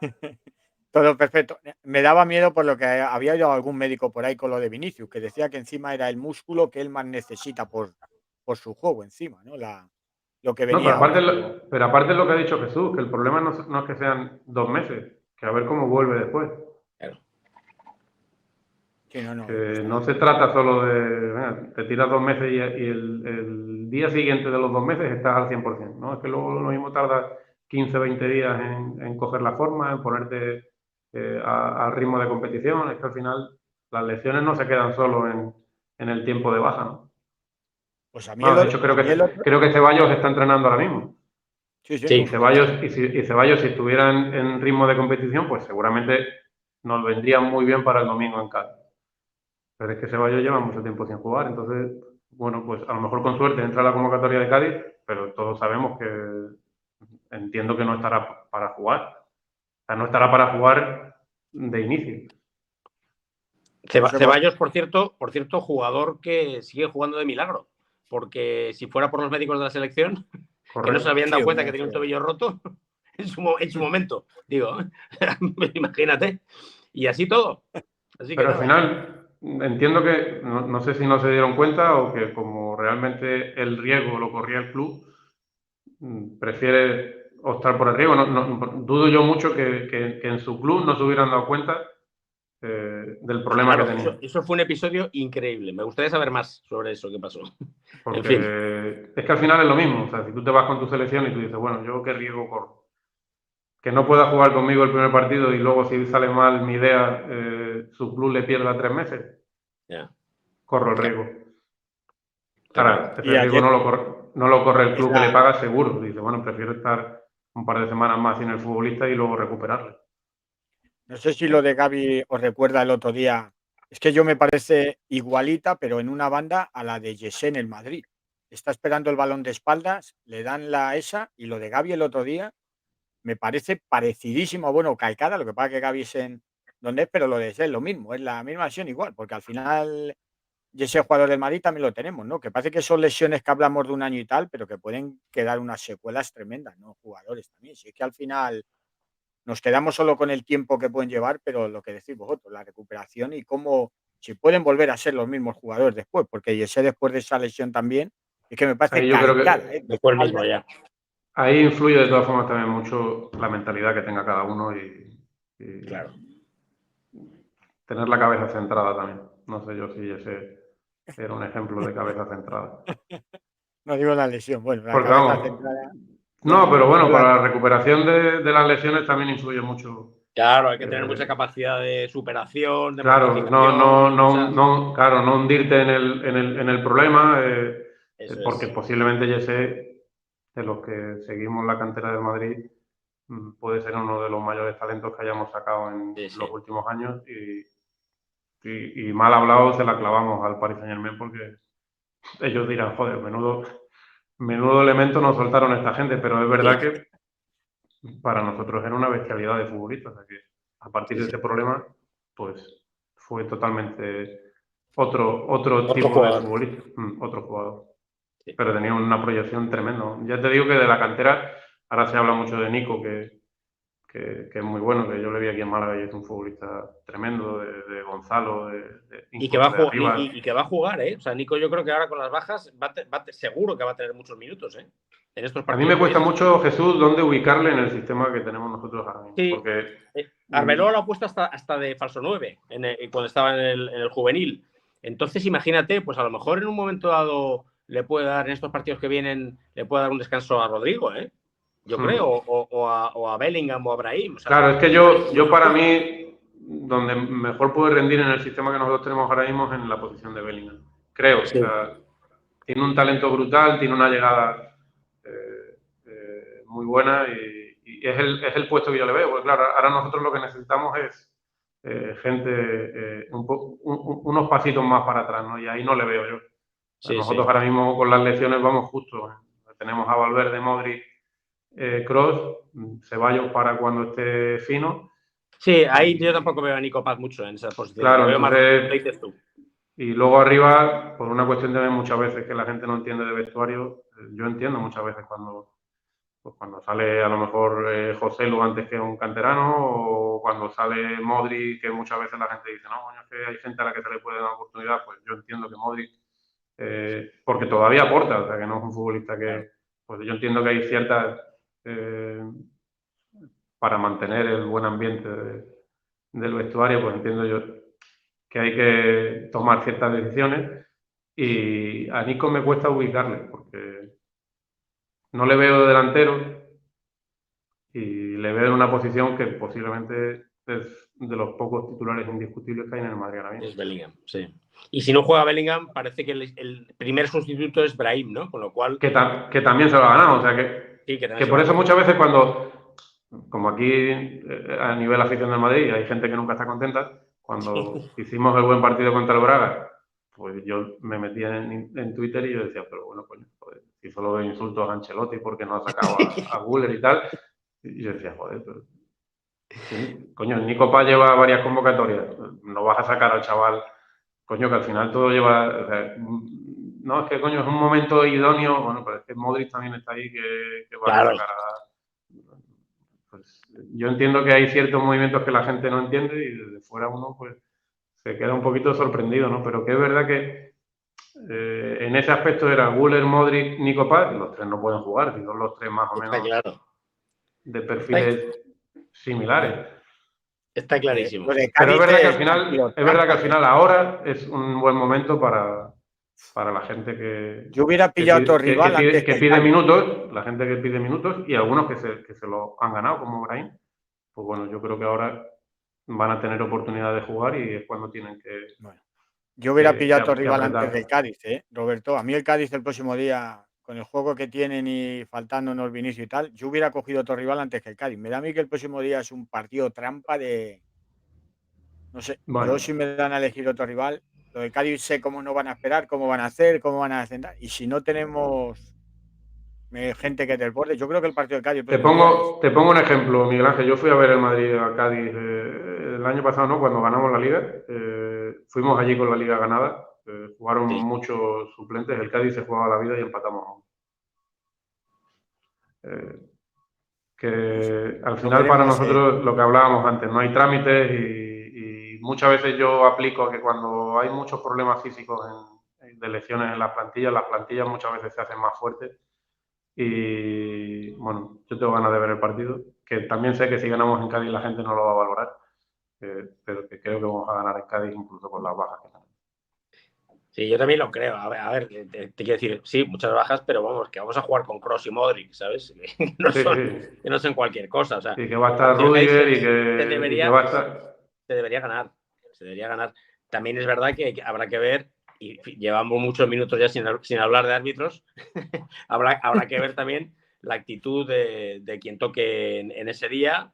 todo perfecto. Me daba miedo por lo que había oído algún médico por ahí con lo de Vinicius, que decía que encima era el músculo que él más necesita por su juego encima, ¿no? Lo que venía. Pero aparte es lo que ha dicho Jesús, que el problema no es que sean 2 meses, que a ver cómo vuelve después. Claro. Sí, no se trata solo de te tiras 2 meses y el día siguiente de los 2 meses estás al 100%, ¿no? Es que luego lo mismo tarda 15, 20 días en coger la forma, en ponerte al ritmo de competición. Es que al final las lesiones no se quedan solo en el tiempo de baja, ¿no? Pues a mí de hecho, creo que Ceballos está entrenando ahora mismo. Sí. Y Ceballos, si estuviera en ritmo de competición, pues seguramente nos vendría muy bien para el domingo en Cádiz. Pero es que Ceballos lleva mucho tiempo sin jugar, entonces, bueno, pues a lo mejor con suerte entra a la convocatoria de Cádiz, pero todos sabemos que entiendo que no estará para jugar. O sea, no estará para jugar de inicio. Ceballos, por cierto, jugador que sigue jugando de milagro, porque si fuera por los médicos de la selección, que no se habían dado cuenta que tenía un tobillo roto en su momento, digo, imagínate, y así todo. Pero al final entiendo que, no sé si no se dieron cuenta o que como realmente el riesgo lo corría el club, prefiere optar por el riesgo. Dudo yo mucho que en su club no se hubieran dado cuenta del problema que tenía. Eso fue un episodio increíble. Me gustaría saber más sobre eso que pasó. Porque en fin. Es que al final es lo mismo. O sea, si tú te vas con tu selección y tú dices, bueno, ¿yo qué riesgo corro? Que no pueda jugar conmigo el primer partido y luego si sale mal mi idea, su club le pierda 3 meses. Corro el riesgo. Ahora, ese riesgo no lo corre el club que le paga seguro. Dice, bueno, prefiero estar un par de semanas más sin el futbolista y luego recuperarle. No sé si lo de Gavi os recuerda el otro día. Es que yo me parece igualita, pero en una banda a la de Yesé en el Madrid. Está esperando el balón de espaldas, le dan esa y lo de Gavi el otro día me parece parecidísimo, bueno, calcada, lo que pasa que Gavi es en donde es, pero lo de Yesé es lo mismo, es la misma lesión igual, porque al final Yesé jugador del Madrid también lo tenemos, ¿no? Que parece que son lesiones que hablamos de un año y tal, pero que pueden quedar unas secuelas tremendas, ¿no? Jugadores también. Si es que al final nos quedamos solo con el tiempo que pueden llevar, pero lo que decís vosotros, la recuperación y cómo, si pueden volver a ser los mismos jugadores después, porque Yesé después de esa lesión también Es que me parece Ahí yo creo que cargada, ¿eh? Después mismo ya. ahí influye de todas formas también mucho la mentalidad que tenga cada uno y Claro. tener la cabeza centrada también. No sé yo si ese era un ejemplo de cabeza centrada. No digo la lesión, bueno, la Porque cabeza vamos, centrada. no, pero bueno, digo para la recuperación de las lesiones también influye mucho. Claro, hay que tener mucha capacidad de superación, de Claro, mortificación. O sea, claro, no hundirte en el problema, eso porque es. posiblemente ya sé, de los que seguimos la cantera del Madrid, puede ser uno de los mayores talentos que hayamos sacado en Sí, sí. los últimos años y mal hablado se la clavamos al Paris Saint-Germain porque ellos dirán, joder, menudo elemento nos soltaron esta gente, pero es verdad que para nosotros era una bestialidad de futbolistas, o sea que a partir de ese problema, pues fue totalmente otro tipo de jugador. futbolista, otro jugador. Sí. Pero tenía una proyección tremenda. Ya te digo que de la cantera, ahora se habla mucho de Nico, que es muy bueno, que yo le vi aquí en Málaga y es un futbolista tremendo, de Gonzalo, Y que, va incluso de arriba. y que va a jugar, ¿eh? O sea, Nico, yo creo que ahora con las bajas seguro que va a tener muchos minutos, ¿eh? En estos A partidos. mí me cuesta mucho, Jesús, dónde ubicarle en el sistema que tenemos nosotros ahora mismo. Sí, Porque Arbeloa lo ha puesto hasta de falso 9 cuando estaba en el juvenil. Entonces, imagínate, pues a lo mejor en un momento dado le puede dar, en estos partidos que vienen, le puede dar un descanso a Rodrigo, ¿eh? Yo creo, o a Bellingham o a Brahim. O sea, claro, es que yo para mí, donde mejor puede rendir en el sistema que nosotros tenemos ahora mismo es en la posición de Bellingham. Creo, sí. o sea, tiene un talento brutal, tiene una llegada muy buena y es el puesto que yo le veo. Porque claro, ahora nosotros lo que necesitamos es gente unos pasitos más para atrás, ¿no? Y ahí no le veo yo. Sí, Nosotros sí. ahora mismo con las lesiones vamos justo. Tenemos a Valverde, Modric, Kroos, Ceballos para cuando esté fino. Sí, ahí yo tampoco veo a Nico Paz mucho en esa posición. Claro, Lo veo más lo entonces, que dices tú. y luego arriba, por una cuestión también muchas veces que la gente no entiende de vestuario, yo entiendo muchas veces cuando sale a lo mejor José Lu antes que un canterano, o cuando sale Modric, que muchas veces la gente dice, no, coño, es que hay gente a la que se le puede dar una oportunidad, pues yo entiendo que Modric, porque todavía aporta, o sea, que no es un futbolista que, pues yo entiendo que hay ciertas, para mantener el buen ambiente del vestuario, pues entiendo yo que hay que tomar ciertas decisiones y a Nico me cuesta ubicarle, porque no le veo de delantero, y le veo en una posición que posiblemente es de los pocos titulares indiscutibles que hay en el Madrid ahora mismo. Es Bellingham, sí. Y si no juega Bellingham, parece que el primer sustituto es Brahim, ¿no? Con lo cual... Que también se lo ha ganado, o sea que por eso muchas veces cuando, como aquí a nivel afición del Madrid hay gente que nunca está contenta, cuando hicimos el buen partido contra el Braga, pues yo me metía en Twitter y yo decía, pero bueno, coño, joder, si solo veo insultos a Ancelotti porque no ha sacado a Güler y tal. Y yo decía, joder, pero... Coño, el Nico Paz lleva varias convocatorias. No vas a sacar al chaval, coño, que al final todo lleva... O sea, no, es que coño, es un momento idóneo. Bueno, pero es que Modric también está ahí que va a sacar a... Pues, yo entiendo que hay ciertos movimientos que la gente no entiende y desde fuera uno pues se queda un poquito sorprendido, ¿no? Pero que es verdad que en ese aspecto era Güler, Modric, Nico Paz, y los tres no pueden jugar, si son los tres más o menos de perfiles similares. Está clarísimo. Pero es verdad que al final ahora es un buen momento para la gente que... Yo hubiera pillado otro rival antes que pide minutos, la gente que pide minutos y algunos que se lo han ganado, como Brahim. Pues bueno, yo creo que ahora van a tener oportunidad de jugar y es cuando tienen que... Bueno, yo hubiera pillado otro rival apretar. antes del Cádiz, Roberto. A mí el Cádiz el próximo día, con el juego que tienen y faltándonos Vinicius y tal, yo hubiera cogido otro rival antes que el Cádiz. Me da a mí que el próximo día es un partido trampa de... No sé, bueno, yo si me dan a elegir otro rival, lo de Cádiz sé cómo no van a esperar, cómo van a hacer, cómo van a hacer. Y si no tenemos gente que desborde, yo creo que el partido de Cádiz... Te pongo un ejemplo, Miguel Ángel. Yo fui a ver el Madrid a Cádiz el año pasado, ¿no? Cuando ganamos la Liga. Fuimos allí con la Liga ganada. Jugaron muchos suplentes. El Cádiz se jugaba la vida y empatamos. Que al final para nosotros, lo que hablábamos antes, no hay trámites y muchas veces yo aplico que cuando hay muchos problemas físicos de lesiones en las plantillas muchas veces se hacen más fuertes y bueno, yo tengo ganas de ver el partido, que también sé que si ganamos en Cádiz la gente no lo va a valorar, pero que creo que vamos a ganar en Cádiz incluso con las bajas que tenemos. Sí, yo también lo creo. A ver, te quiero decir, sí, muchas bajas, pero vamos, que vamos a jugar con Kroos y Modric, ¿sabes? Que no son cualquier cosa. O sea, y que va a estar Rudiger y que va a estar... Se debería ganar. También es verdad que habrá que ver, y llevamos muchos minutos ya sin hablar de árbitros, habrá que ver también la actitud de quien toque en ese día.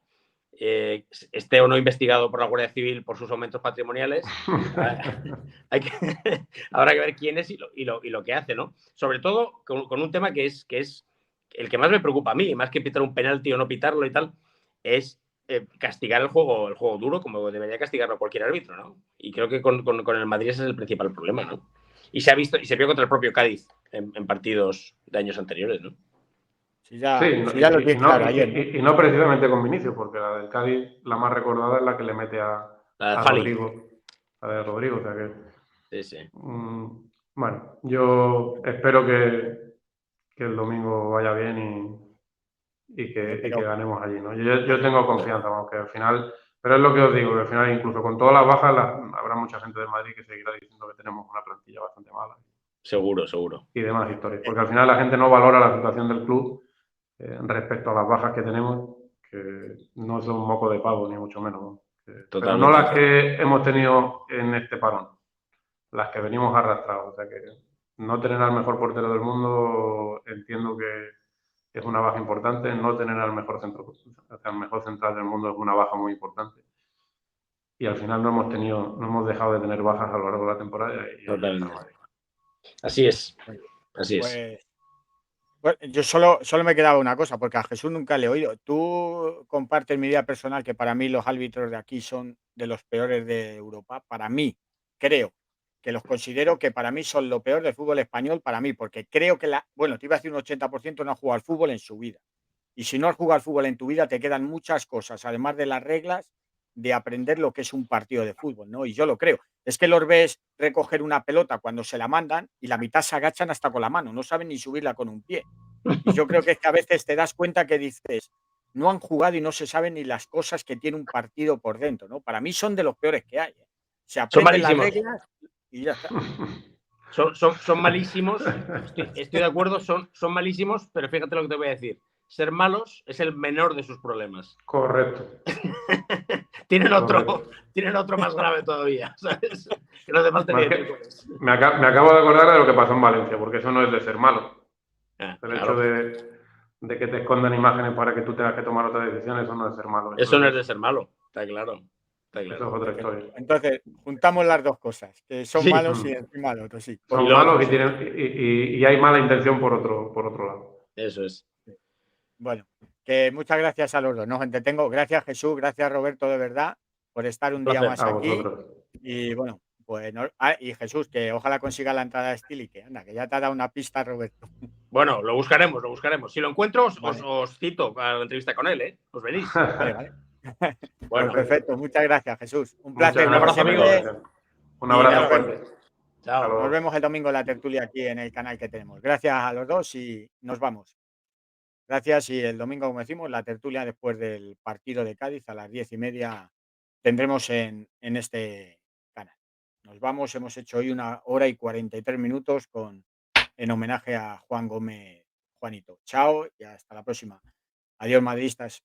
Esté o no investigado por la Guardia Civil por sus aumentos patrimoniales, habrá que ver quién es y lo que hace, ¿no? Sobre todo con un tema que es el que más me preocupa a mí, más que pitar un penalti o no pitarlo y tal, es castigar el juego duro como debería castigarlo cualquier árbitro, ¿no? Y creo que con el Madrid ese es el principal problema, ¿no? Y se vio contra el propio Cádiz en partidos de años anteriores, ¿no? Y no precisamente con Vinicius, porque la del Cádiz, la más recordada es la que le mete a Rodrigo. La de Rodrigo, o sea que... Sí. Bueno, yo espero que el domingo vaya bien y que ganemos allí, ¿no? Yo tengo confianza, vamos, que al final... Pero es lo que os digo, que al final incluso con todas las bajas habrá mucha gente de Madrid que seguirá diciendo que tenemos una plantilla bastante mala. Seguro. Y demás historias, porque al final la gente no valora la situación del club respecto a las bajas que tenemos, que no son un moco de pavo, ni mucho menos. Pero no las que hemos tenido en este parón, las que venimos arrastrados. O sea que no tener al mejor portero del mundo entiendo que es una baja importante, no tener al mejor central del mundo es una baja muy importante. Y al final no hemos dejado de tener bajas a lo largo de la temporada. Así es. Pues yo solo me quedaba una cosa, porque a Jesús nunca le he oído. Tú compartes mi idea personal que para mí los árbitros de aquí son de los peores de Europa. Para mí, creo que los considero que para mí son lo peor del fútbol español, para mí, porque creo que te iba a decir un 80% no ha jugado al fútbol en su vida. Y si no has jugado al fútbol en tu vida, te quedan muchas cosas, además de las reglas, de aprender lo que es un partido de fútbol, ¿no? Y yo lo creo. Es que los ves recoger una pelota cuando se la mandan y la mitad se agachan hasta con la mano, no saben ni subirla con un pie. Y yo creo que es que a veces te das cuenta que dices, no han jugado y no se saben ni las cosas que tiene un partido por dentro, ¿no? Para mí son de los peores que hay. Se aprenden las reglas y ya está. Son malísimos, estoy de acuerdo, son malísimos, pero fíjate lo que te voy a decir. Ser malos es el menor de sus problemas. Correcto. Tienen otro más grave todavía, ¿sabes? Que los demás me acabo de acordar de lo que pasó en Valencia, porque eso no es de ser malo. El hecho de que te escondan imágenes para que tú tengas que tomar otras decisiones, eso no es ser malo. Eso no es de ser malo, está claro. Eso es otra historia. Entonces, juntamos las dos cosas, que son malos y malos. Sí. Son malos y hay mala intención por otro lado. Eso es. Bueno, que muchas gracias a los dos. Nos entretengo. Gracias, Jesús. Gracias, Roberto, de verdad, por estar un día más aquí. Y bueno, pues y Jesús, que ojalá consiga la entrada de Stili, que anda, que ya te ha dado una pista, Roberto. Bueno, lo buscaremos. Si lo encuentro, os cito a la entrevista con él, ¿eh? Os venís. Vale. Bueno, pues perfecto. Muchas gracias, Jesús. Un placer. Un abrazo, amigo. Un abrazo fuerte. Chao. Nos vemos el domingo en la tertulia aquí en el canal que tenemos. Gracias a los dos y nos vamos. Gracias, y el domingo, como decimos, la tertulia después del partido de Cádiz a las 10:30 tendremos en este canal. Nos vamos, hemos hecho hoy 1 hora y 43 minutos en homenaje a Juan Gómez Juanito. Chao y hasta la próxima. Adiós, madridistas.